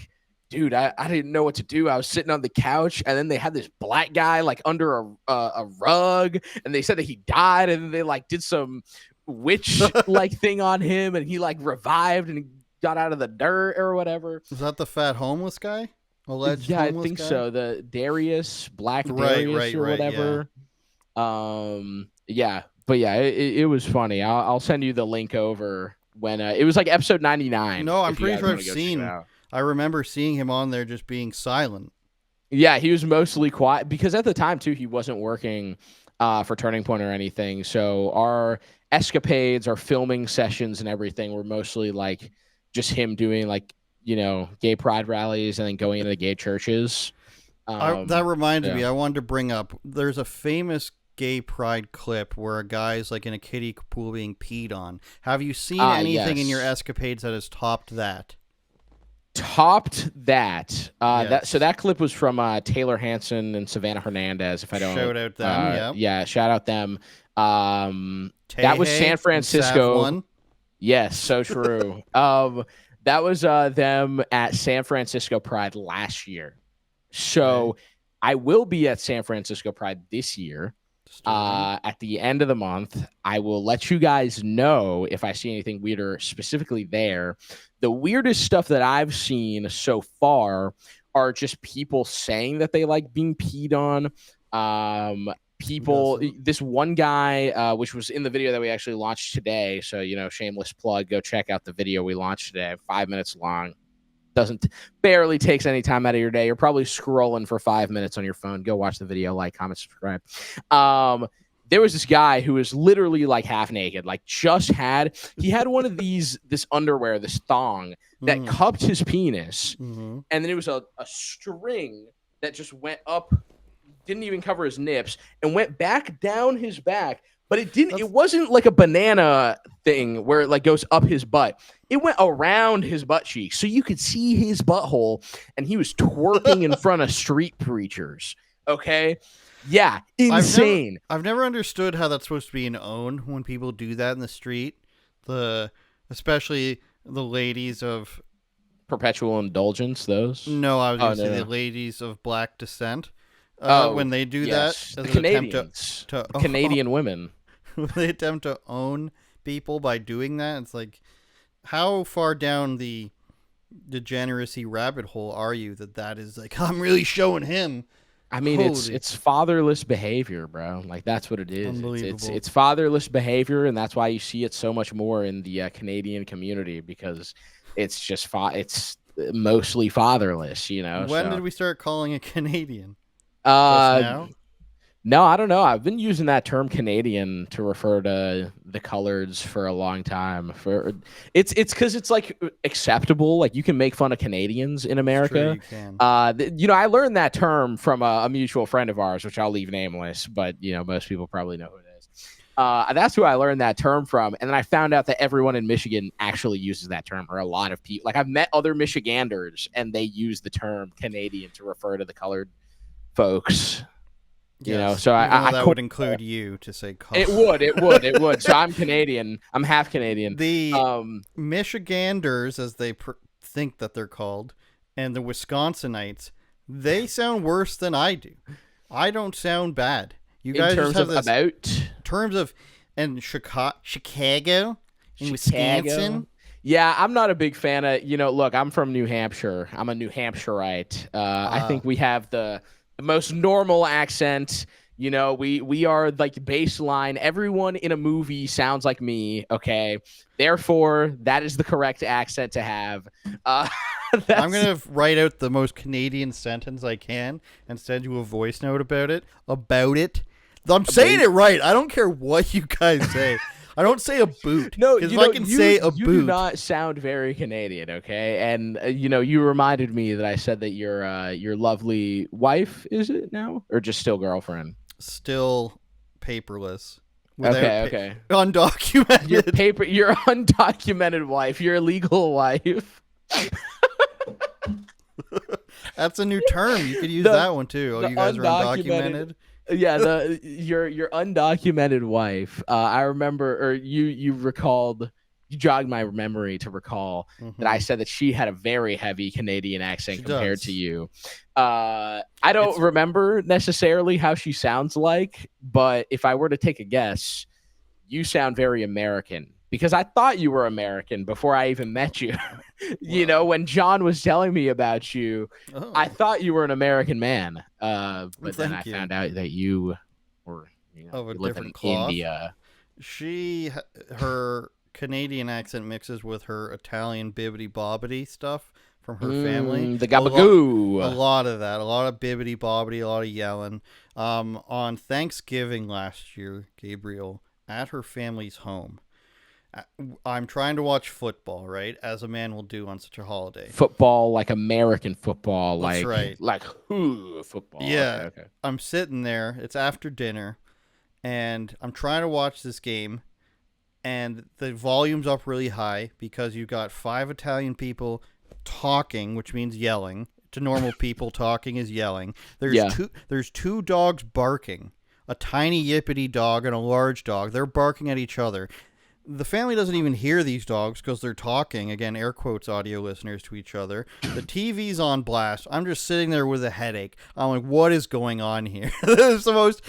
dude, I didn't know what to do. I was sitting on the couch, and then they had this black guy like under a rug, and they said that he died, and then they like did some witch like thing on him, and he like revived and got out of the dirt or whatever. Is that the fat homeless guy? Alleged yeah, homeless I think guy? so. The Darius, Black Right, Darius or whatever. Yeah. But yeah, it was funny. I'll send you the link over when it was like episode 99. No, I'm pretty sure I've seen. I remember seeing him on there just being silent. Yeah, he was mostly quiet because at the time too he wasn't working for Turning Point or anything. So our escapades, our filming sessions and everything were mostly like just him doing like, gay pride rallies and then going into the gay churches. That reminded me, I wanted to bring up, there's a famous gay pride clip where a guy's like in a kiddie pool being peed on. Have you seen anything in your escapades that has topped that? Yes. That clip was from Taylor Hanson and Savannah Hernandez. If I don't shout out them, yeah, shout out them. That was San Francisco. Yes, so true. That was them at San Francisco Pride last year. So I will be at San Francisco Pride this year. At the end of the month, I will let you guys know if I see anything weirder specifically there. The weirdest stuff that I've seen so far are just people saying that they like being peed on. This one guy, which was in the video that we actually launched today. So, shameless plug, go check out the video we launched today, 5 minutes long. Barely takes any time out of your day. You're probably scrolling for 5 minutes on your phone. Go watch the video, like, comment, subscribe. There was this guy who was literally like half naked, like he had one of this underwear, this thong that cupped his penis. And then it was a string that just went up, didn't even cover his nips and went back down his back. But it wasn't like a banana thing where it like goes up his butt. It went around his butt cheek. So you could see his butthole and he was twerking in front of street preachers. Okay. Yeah. Insane. I've never understood how that's supposed to be an own when people do that in the street. Especially the ladies of perpetual indulgence, those? No, I was going to say the ladies of black descent. When they do that, the Canadians, Canadian women. When they attempt to own people by doing that, it's like, how far down the degeneracy rabbit hole are you that is like, I'm really showing him. I mean, it's fatherless behavior, bro. Like, that's what it is. Unbelievable. It's fatherless behavior, and that's why you see it so much more in the Canadian community, because it's just it's mostly fatherless, When did we start calling it Canadian? No, I don't know. I've been using that term Canadian to refer to the coloreds for a long time. It's because it's like acceptable. Like, you can make fun of Canadians in America. True, you can. I learned that term from a mutual friend of ours, which I'll leave nameless, but most people probably know who it is. That's who I learned that term from. And then I found out that everyone in Michigan actually uses that term, or a lot of people. Like, I've met other Michiganders and they use the term Canadian to refer to the colored folks. Yes. So that would include you to say color. It would. So I'm Canadian. I'm half Canadian. The Michiganders, as they think that they're called, and the Wisconsinites, they sound worse than I do. I don't sound bad. You guys in terms just have of this terms of and Chicago in Wisconsin. Yeah, I'm not a big fan of, look, I'm from New Hampshire. I'm a New Hampshireite. I think we have the most normal accent. We are like baseline. Everyone in a movie sounds like me. Okay. Therefore, that is the correct accent to have. I'm going to write out the most Canadian sentence I can and send you a voice note about it. I'm saying it right. I don't care what you guys say. I don't say a boot. No, because I can say a you boot. do not sound very Canadian, okay? And you reminded me that I said that your lovely wife, is it now, or just still girlfriend? Still paperless. Okay. Undocumented. Your undocumented wife, your illegal wife. That's a new term. You could use that one too. Oh, you guys are undocumented. Yeah, your undocumented wife. I remember, or you recalled, you jogged my memory to recall that I said that she had a very heavy Canadian accent compared to you. I don't remember necessarily how she sounds like, but if I were to take a guess, you sound very American. Because I thought you were American before I even met you. When John was telling me about you, I thought you were an American man. But then I found out that you were of a you live different in cloth. India. Her Canadian accent mixes with her Italian bibbity bobbity stuff from her family. The gabagoo. A lot of that. A lot of bibbity bobbity, a lot of yelling. On Thanksgiving last year, Gabriel, at her family's home, I'm trying to watch football, right? As a man will do on such a holiday. Football, like American football. That's right. Like football. Yeah. Okay. I'm sitting there. It's after dinner. And I'm trying to watch this game. And the volume's up really high because you've got 5 Italian people talking, which means yelling. To normal people, talking is yelling. There's 2 dogs barking. A tiny yippity dog and a large dog. They're barking at each other. The family doesn't even hear these dogs because they're talking, again, air quotes, audio listeners to each other. The TV's on blast. I'm just sitting there with a headache. I'm like, what is going on here? This is the most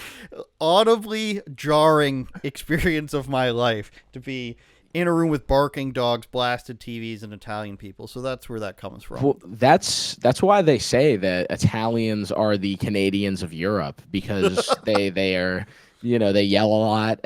audibly jarring experience of my life, to be in a room with barking dogs, blasted TVs, and Italian people. So that's where that comes from. Well, that's why they say that Italians are the Canadians of Europe, because they are... they yell a lot.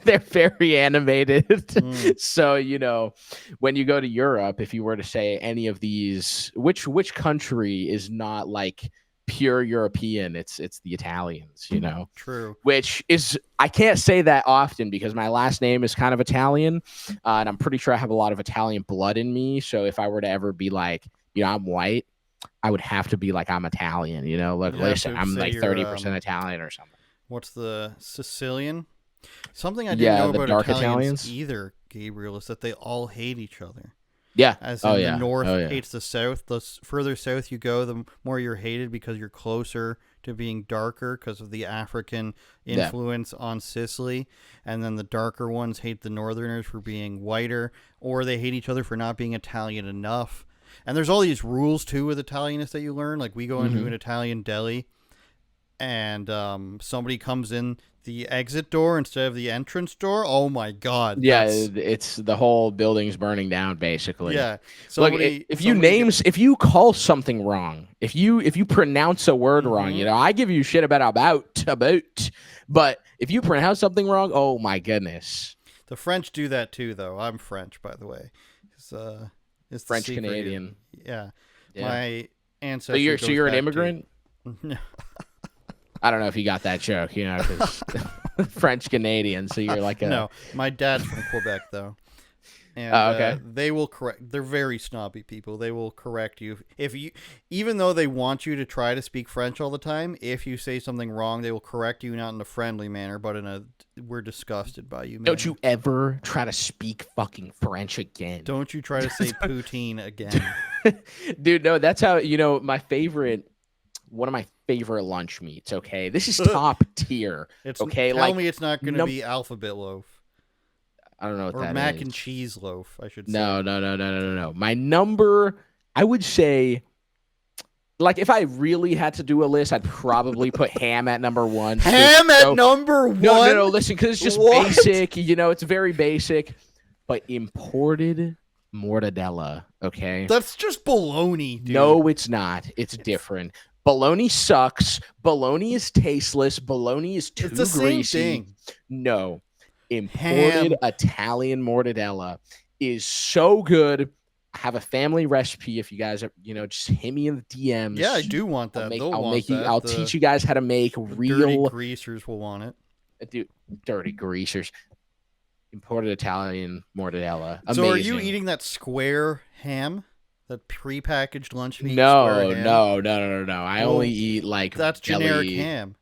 They're very animated. So, when you go to Europe, if you were to say any of these, which country is not like pure European? It's the Italians, True. Which is, I can't say that often because my last name is kind of Italian. And I'm pretty sure I have a lot of Italian blood in me. So if I were to ever be like, I'm white, I would have to be like, I'm Italian, Look, listen, I'm like 30% Italian or something. What's the Sicilian? Something I didn't know about Italians either, Gabriel, is that they all hate each other. Yeah. As in the North hates the South. The further south you go, the more you're hated because you're closer to being darker because of the African influence on Sicily. And then the darker ones hate the Northerners for being whiter, or they hate each other for not being Italian enough. And there's all these rules, too, with Italianists that you learn. Like, we go into an Italian deli, and somebody comes in the exit door instead of the entrance door. Oh my God! Yeah, it's the whole building's burning down, basically. Yeah. If you call something wrong, if you pronounce a word wrong, I give you shit about, but if you pronounce something wrong, oh my goodness. The French do that too, though. I'm French, by the way. It's French Canadian. Yeah. My ancestry. So you're an immigrant? No. I don't know if you got that joke, because French Canadian, so you're like a... No, my dad's from Quebec, though. And okay. They will correct... They're very snobby people. They will correct you. Even though they want you to try to speak French all the time, if you say something wrong, they will correct you, not in a friendly manner, but in a we're disgusted by you manner. Don't you ever try to speak fucking French again. Don't you try to say poutine again. Dude, no, that's how, one of my favorite lunch meats, okay? This is top tier, okay? Tell me it's not going to be alphabet loaf. I don't know what that is. Or mac and cheese loaf, I should say. No. My number, I would say, Like if I really had to do a list, I'd probably put ham at number one. Ham at number one? No. Listen, because it's just What? basic. It's very basic. But imported mortadella, okay? That's just bologna, dude. No, it's not. It's different. Bologna sucks. Bologna is tasteless. Bologna is too It's the greasy. same thing. No. Imported Italian mortadella is so good. I have a family recipe. If you guys are, just hit me in the DMs. Yeah, I do want that. I'll teach you guys how to make real. Dirty greasers will want it. Dude, dirty greasers. Imported Italian mortadella. Amazing. So are you eating that square ham? That prepackaged lunch meat? No. I Well, only eat like that's generic deli. ham.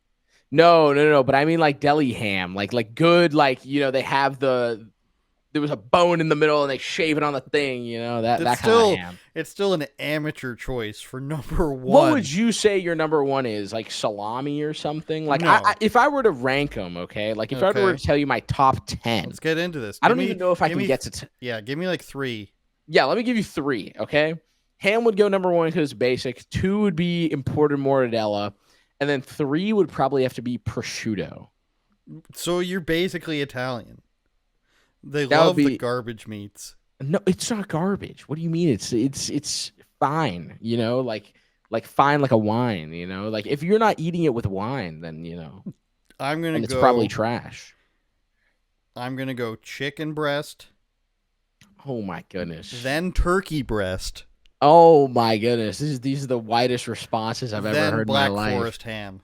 No. But I mean like deli ham, like good, they have there was a bone in the middle and they shave it on the thing, that kind of ham. It's still an amateur choice for number one. What would you say your number one is? Like salami or something? Like No. if I were to rank them, okay? Like if I were to tell you my top 10. Let's get into this. I don't even know if I can get to yeah, give me like 3. Yeah, let me give you 3, okay? Ham would go number 1 because it's basic. 2 would be imported mortadella. And then 3 would probably have to be prosciutto. So you're basically Italian. They love the garbage meats. No, it's not garbage. What do you mean? It's fine, like fine like a wine, Like if you're not eating it with wine, then it's probably trash. I'm gonna go chicken breast. Oh my goodness. Then turkey breast. Oh my goodness. These are the widest responses I've ever heard in my life. Black Forest ham.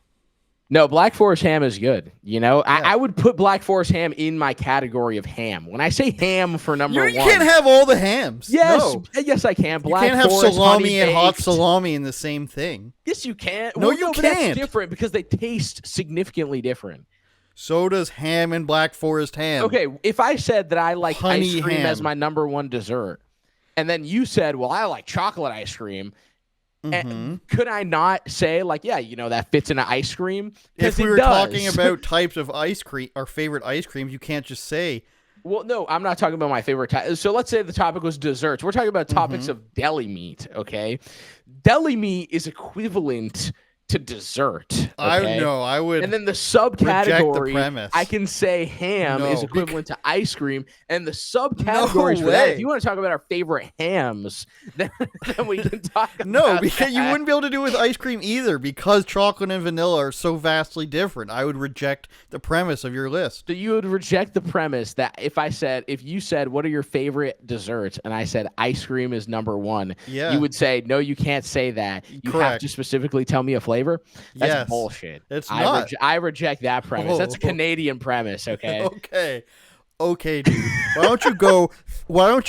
No, Black Forest ham is good. I would put Black Forest ham in my category of ham. When I say ham for number 1. You can't have all the hams. Yes. No. Yes, I can. You can't have salami and hot salami in the same thing. Yes, you can. No, you but can't. That's different because they taste significantly different. So does ham and Black Forest ham. Okay, if I said that I like Honey ice cream ham. as my number 1 dessert, and then you said, well, I like chocolate ice cream, and could I not say, that fits into ice cream? If we were talking about types of ice cream, our favorite ice creams, you can't just say. Well, no, I'm not talking about my favorite type. So let's say the topic was desserts. We're talking about topics of deli meat, okay? Deli meat is equivalent to dessert. Okay? I would. And then the subcategory, premise. I can say ham is equivalent to ice cream, and the subcategories for that. If you want to talk about our favorite hams, then we can talk. No, because you wouldn't be able to do it with ice cream either, because chocolate and vanilla are so vastly different. I would reject the premise of your list. So you would reject the premise that if you said what are your favorite desserts, and I said ice cream is number 1, you would say no, you can't say that. You have to specifically tell me a flavor. That's bullshit. It's not. I reject that premise. That's a Canadian premise. Okay. Okay, dude. Why don't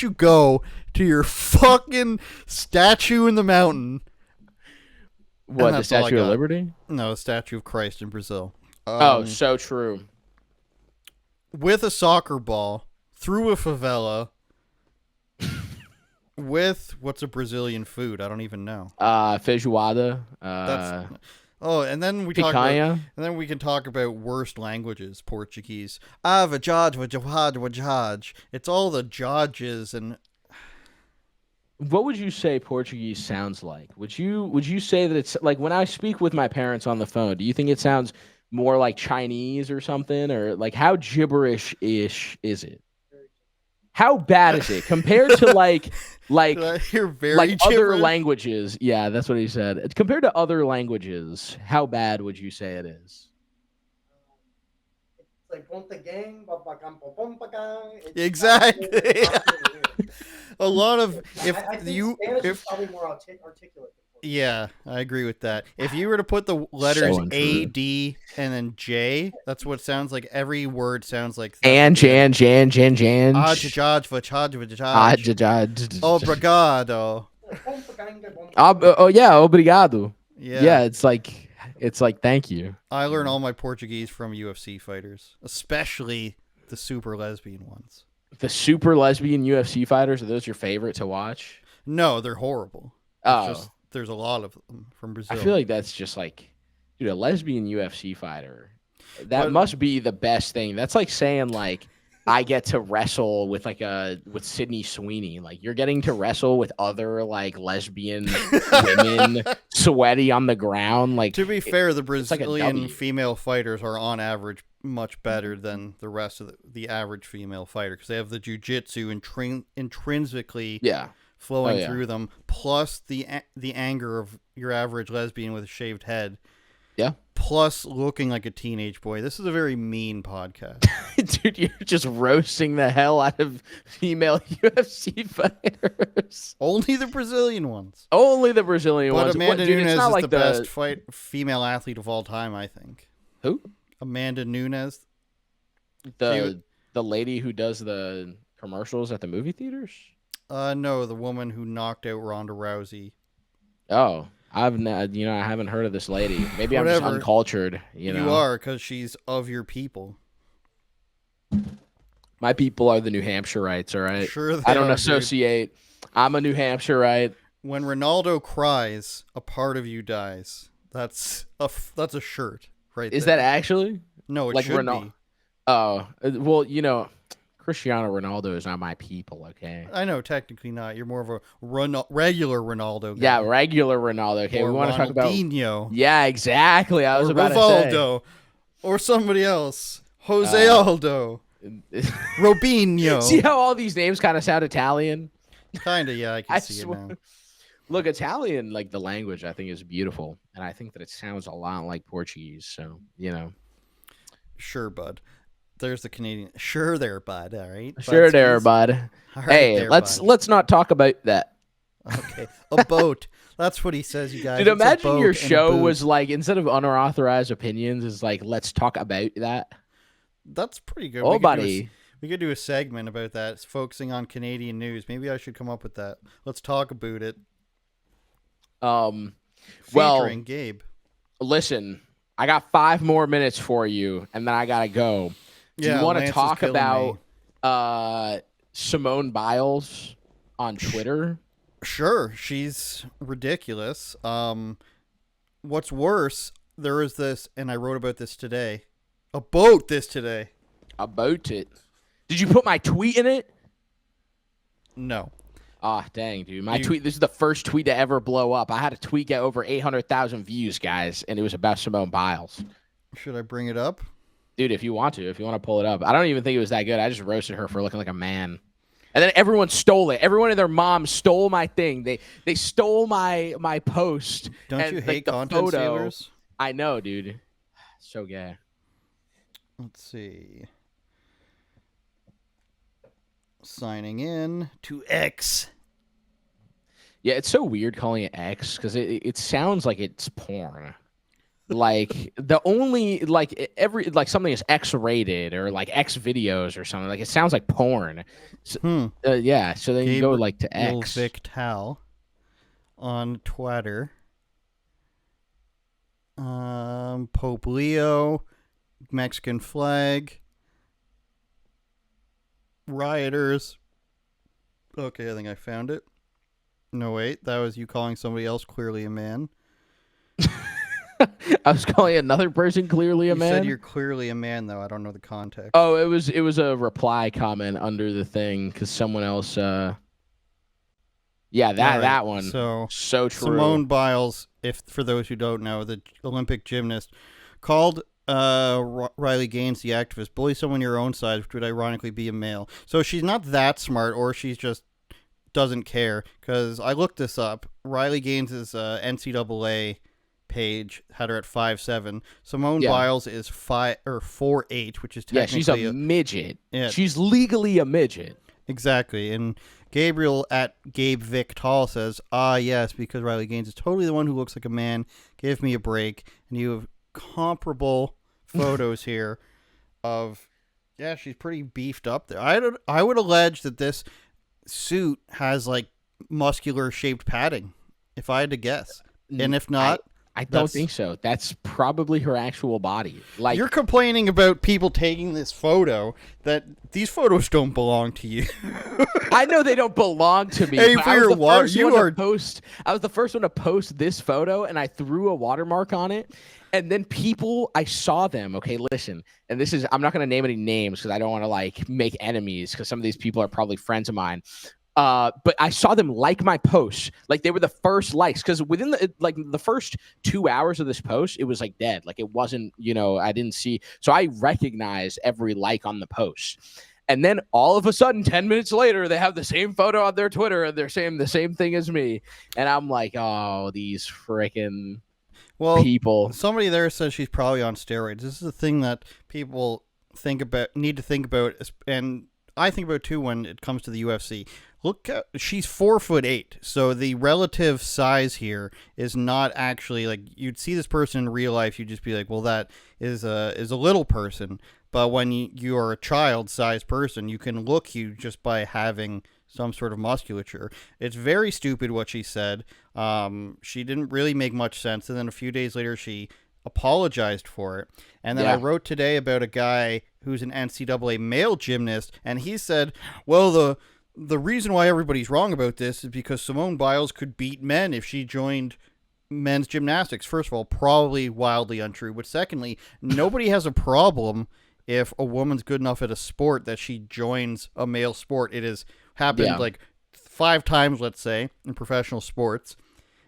you go to your fucking statue in the mountain? What, the Statue of Liberty? No, the Statue of Christ in Brazil. So true. With a soccer ball through a favela. With what's a Brazilian food? I don't even know. Feijoada. And then we can talk about worst languages. Portuguese. Vajaj. It's all the judges and. What would you say Portuguese sounds like? Would you say that it's like when I speak with my parents on the phone? Do you think it sounds more like Chinese or something, or like how gibberish-ish is it? How bad is it compared to like other languages? Yeah, that's what he said. Compared to other languages, how bad would you say it is? It's like ponte gang, exactly. A lot of I think Spanish is probably more articulate. Yeah, I agree with that. If you were to put the letters A, D, and then J, that's what it sounds like. Every word sounds like. Jan. Obrigado. Yeah, obrigado. Yeah, it's like thank you. I learned all my Portuguese from UFC fighters, especially the super lesbian ones. The super lesbian UFC fighters, are those your favorite to watch? No, they're horrible. There's a lot of them from Brazil. I feel like that's just like, dude, a lesbian UFC fighter. That must be the best thing. That's like saying like I get to wrestle with with Sydney Sweeney. Like you're getting to wrestle with other like lesbian women sweaty on the ground. Like to be fair, the it's like a Brazilian W. female fighters are on average much better than the rest of the average female fighter because they have the jujitsu intrinsically flowing through them, plus the anger of your average lesbian with a shaved head. Yeah. Plus looking like a teenage boy. This is a very mean podcast. Dude, you're just roasting the hell out of female UFC fighters. Only the Brazilian ones. Only the Brazilian but ones. Amanda Dude, Nunes it's not is like the best female athlete of all time, I think. Who? Amanda Nunes. The lady who does the commercials at the movie theaters? No, the woman who knocked out Ronda Rousey. Oh, I haven't heard of this lady. Maybe I'm just uncultured. You are, because she's of your people. My people are the New Hampshireites, all right? Sure they I don't are, associate. Dude. I'm a New Hampshireite. When Ronaldo cries, a part of you dies. That's a shirt right there. Is that actually? No, it like should be. Oh, well, Cristiano Ronaldo is not my people, okay? I know, technically not. You're more of a regular Ronaldo guy. Yeah, regular Ronaldo. Okay, we want to talk about Ronaldinho. Yeah, exactly. I was about Rivaldo, to say. or somebody else. Jose Aldo. Robinho. See how all these names kind of sound Italian? Kind of, yeah. I can see it now. Look, Italian, like the language, I think is beautiful, and I think that it sounds a lot like Portuguese. So Sure, bud. There's the Canadian. Sure, there, bud. All right. Sure, there, bud. Right hey, there, let's not talk about that. Okay, a boat. That's what he says, you guys. Dude, imagine your show was like, instead of unauthorized opinions, is like, let's talk about that. That's pretty good. Oh, buddy. We could do a segment about that, it's focusing on Canadian news. Maybe I should come up with that. Let's talk about it. Featuring Gabe. Listen, I got 5 more minutes for you, and then I gotta go. Do you want to talk about Simone Biles on Twitter? Sure, she's ridiculous. What's worse, there is this, and I wrote about this today. About it. Did you put my tweet in it? No. Ah, dang, dude. My tweet, this is the first tweet to ever blow up. I had a tweet get over 800,000 views, guys, and it was about Simone Biles. Should I bring it up? Dude, if you want to pull it up. I don't even think it was that good. I just roasted her for looking like a man. And then everyone stole it. Everyone and their mom stole my thing. They stole my post. Don't you hate content stealers? I know, dude. So gay. Let's see. Signing in to X. Yeah, it's so weird calling it X because it sounds like it's porn. Like the only something is X-rated or like X videos or something. Like it sounds like porn. So, yeah. So then you go like to X. Gabe Victal on Twitter. Pope Leo, Mexican flag, rioters. Okay, I think I found it. No, wait, that was you calling somebody else clearly a man. I was calling another person clearly a man. You said you're clearly a man, though. I don't know the context. Oh, it was a reply comment under the thing because someone else. Yeah, that one. So true. Simone Biles, for those who don't know, the Olympic gymnast, called Riley Gaines, the activist, bully someone your own size, which would ironically be a male. So she's not that smart, or she's just doesn't care. Because I looked this up. Riley Gaines' NCAA page had her at 5'7". Simone Biles is 4'8", which is technically she's a midget. Yeah. She's legally a midget. Exactly. And Gabriel at Gabe Victal says, yes, because Riley Gaines is totally the one who looks like a man. Give me a break. And you have comparable photos here of, she's pretty beefed up there. I would allege that this suit has like muscular shaped padding, if I had to guess. And if not, I don't think so. That's probably her actual body. Like, you're complaining about people taking this photo, that these photos don't belong to you. I know they don't belong to me. Hey, but for I was your the first you one to are post. I was the first one to post this photo, and I threw a watermark on it. And then people, I saw them. Okay, listen, and this is, I'm not going to name any names because I don't want to like make enemies, because some of these people are probably friends of mine. But I saw them like my post, like they were the first likes, because within the first 2 hours of this post, it was like dead, like it wasn't, I didn't see. So I recognized every like on the post, and then all of a sudden, 10 minutes later, they have the same photo on their Twitter, and they're saying the same thing as me, and I'm like, oh, these freaking people. Somebody there says she's probably on steroids. This is a thing that people need to think about, and I think about too when it comes to the UFC. Look, she's 4'8", so the relative size here is not actually like you'd see this person in real life. You'd just be like, well, that is a little person. But when you are a child-sized person, you can look huge just by having some sort of musculature. It's very stupid what she said. She didn't really make much sense, and then a few days later, she apologized for it. And then I wrote today about a guy who's an NCAA male gymnast, and he said, well, the reason why everybody's wrong about this is because Simone Biles could beat men if she joined men's gymnastics. First of all, probably wildly untrue. But secondly, nobody has a problem if a woman's good enough at a sport that she joins a male sport. It has happened like 5 times, let's say, in professional sports.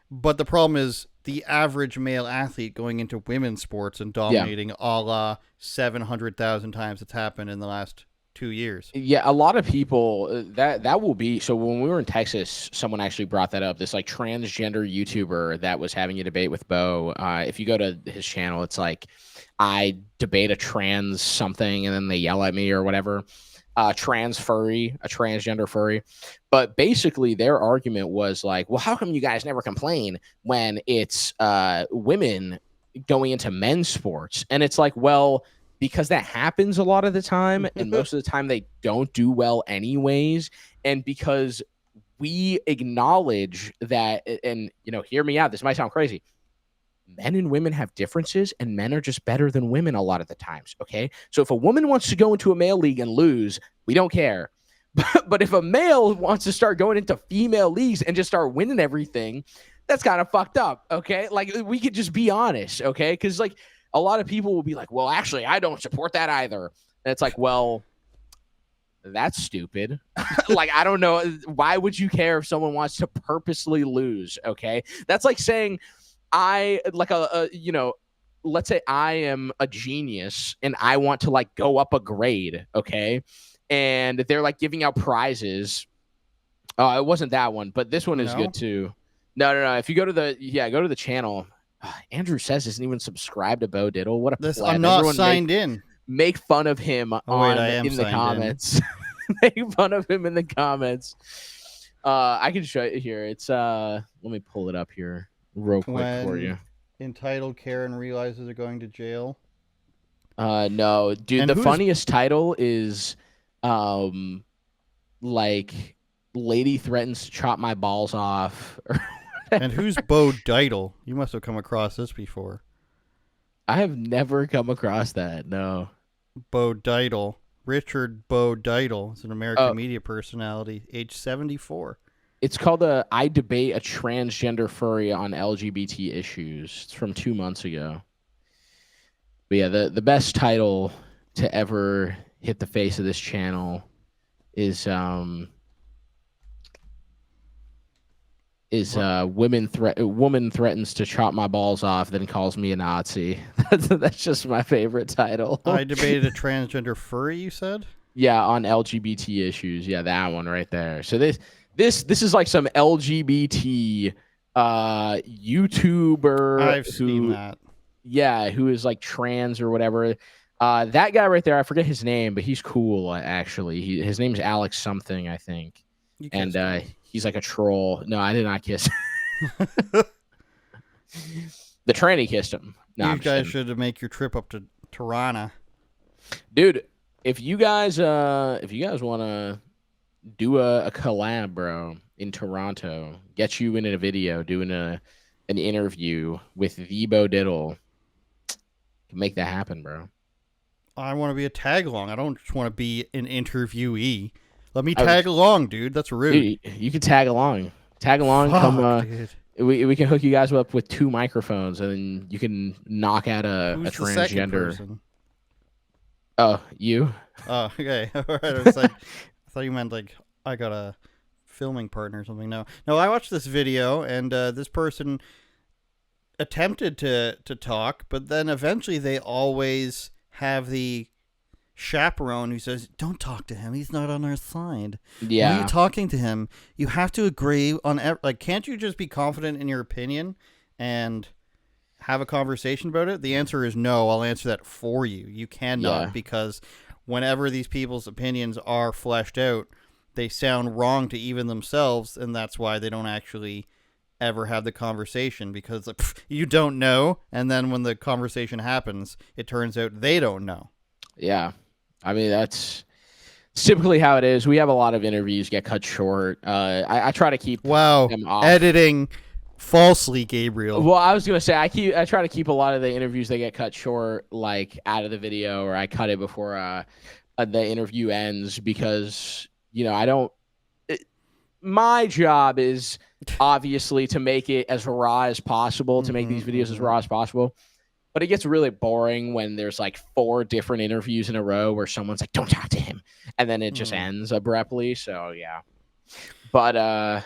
But the problem is the average male athlete going into women's sports and dominating a la 700,000 times it's happened in the last 2 years. Yeah, a lot of people that will be. So when we were in Texas, someone actually brought that up. This like transgender YouTuber that was having a debate with Bo. If you go to his channel, it's like I debate a trans something, and then they yell at me or whatever. Trans furry, a transgender furry. But basically their argument was like, well, how come you guys never complain when it's women going into men's sports? And it's like, well, because that happens a lot of the time, and most of the time they don't do well anyways, and because we acknowledge that, and hear me out, this might sound crazy, men and women have differences, and men are just better than women a lot of the times, okay? So if a woman wants to go into a male league and lose, we don't care. But if a male wants to start going into female leagues and just start winning everything, that's kind of fucked up, okay? Like, we could just be honest, okay? Because, like, a lot of people will be like, well, actually, I don't support that either. And it's like, well, that's stupid. Like, I don't know. Why would you care if someone wants to purposely lose, okay? That's like saying let's say I am a genius and I want to like go up a grade, okay? And they're like giving out prizes. It wasn't that one, but this one is good too. No. If you go to the channel, Andrew says isn't even subscribed to Bo Diddle. What a pleb. I'm not signed in. Make fun of him in the comments. Make fun of him in the comments. I can show it here. It's let me pull it up here real quick for you. Entitled Karen realizes they're going to jail. No, dude. The funniest title is like lady threatens to chop my balls off. And who's Bo Diddle? You must have come across this before. I have never come across that. No. Bo Diddle. Richard Bo Diddle is an American media personality, age 74. It's called I Debate a Transgender Furry on LGBT Issues. It's from 2 months ago. But yeah, the best title to ever hit the face of this channel is woman threatens to chop my balls off, then calls me a Nazi. That's just my favorite title. I debated a transgender furry, you said? Yeah, on LGBT issues. Yeah, that one right there. So this is like some LGBT YouTuber. I've seen that. Yeah, who is like trans or whatever. That guy right there, I forget his name, but he's cool actually. His name's Alex something, I think. And he's like a troll. No, I did not kiss him. The tranny kissed him. No, you guys should make your trip up to Toronto. Dude, if you guys want to do a collab, bro, in Toronto, get you in a video doing an an interview with the Bo Diddle, can make that happen, bro. I want to be a tag along. I don't just want to be an interviewee. Let me tag along, dude. That's rude. Dude, you can tag along. Tag along. Fuck, dude. We can hook you guys up with 2 microphones, and then you can knock out a Who's the second transgender. person? Oh, you? Oh, okay. All right. I was like, I thought you meant like I got a filming partner or something. No, I watched this video, and this person attempted to talk, but then eventually they always have the chaperone who says, "Don't talk to him. He's not on our side. Yeah. When you're talking to him, you have to agree on like. Can't you just be confident in your opinion and have a conversation about it?" The answer is no. I'll answer that for you. You cannot, because whenever these people's opinions are fleshed out, they sound wrong to even themselves, and that's why they don't actually ever have the conversation, because like, you don't know, and then when the conversation happens, it turns out they don't know. Yeah. I mean, that's typically how it is. We have a lot of interviews get cut short. I try to keep them off. Editing falsely, Gabriel. Well, I was gonna say I try to keep a lot of the interviews that get cut short like out of the video, or I cut it before the interview ends, because I don't. My job is obviously to make it as raw as possible, to make these videos as raw as possible. But it gets really boring when there's like 4 different interviews in a row where someone's like, "Don't talk to him," and then it just ends abruptly. So yeah, but right,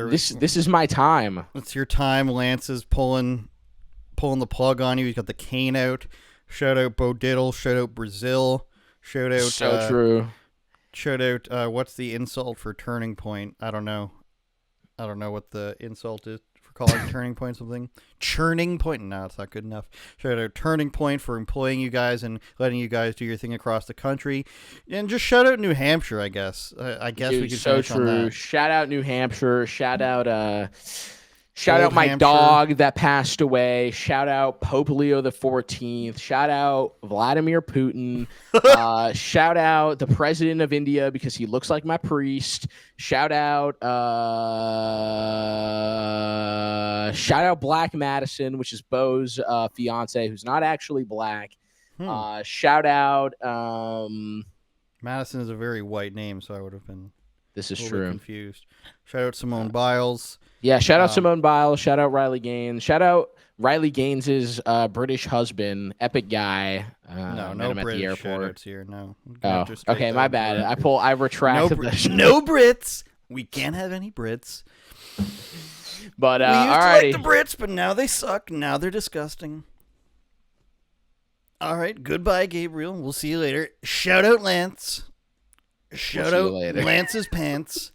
this is my time. It's your time. Lance is pulling the plug on you. He's got the cane out. Shout out Bo Diddle. Shout out Brazil. Shout out. So true. Shout out. What's the insult for Turning Point? I don't know what the insult is for calling Turning Point something. Churning Point? No, it's not good enough. Shout out Turning Point for employing you guys and letting you guys do your thing across the country. And just shout out New Hampshire, I guess. I guess we could finish on that. Shout out New Hampshire. Shout out Old my Hampshire. dog that passed away. Shout out Pope Leo the 14th. Shout out Vladimir Putin. Shout out the president of India because he looks like my priest. Shout out Black Madison, which is Bo's fiance, who's not actually black. Shout out Madison is a very white name, so I would have been this is a true confused. Shout out Simone Biles. Yeah, shout out Simone Biles. Shout out Riley Gaines. Shout out Riley Gaines's British husband, epic guy. No British shout-outs here. No. Oh, okay, my bad. I retract. No Brits. We can't have any Brits. But we used to like the Brits, but now they suck. Now they're disgusting. All right, goodbye, Gabriel. We'll see you later. Shout out Lance. Shout out Lance's pants.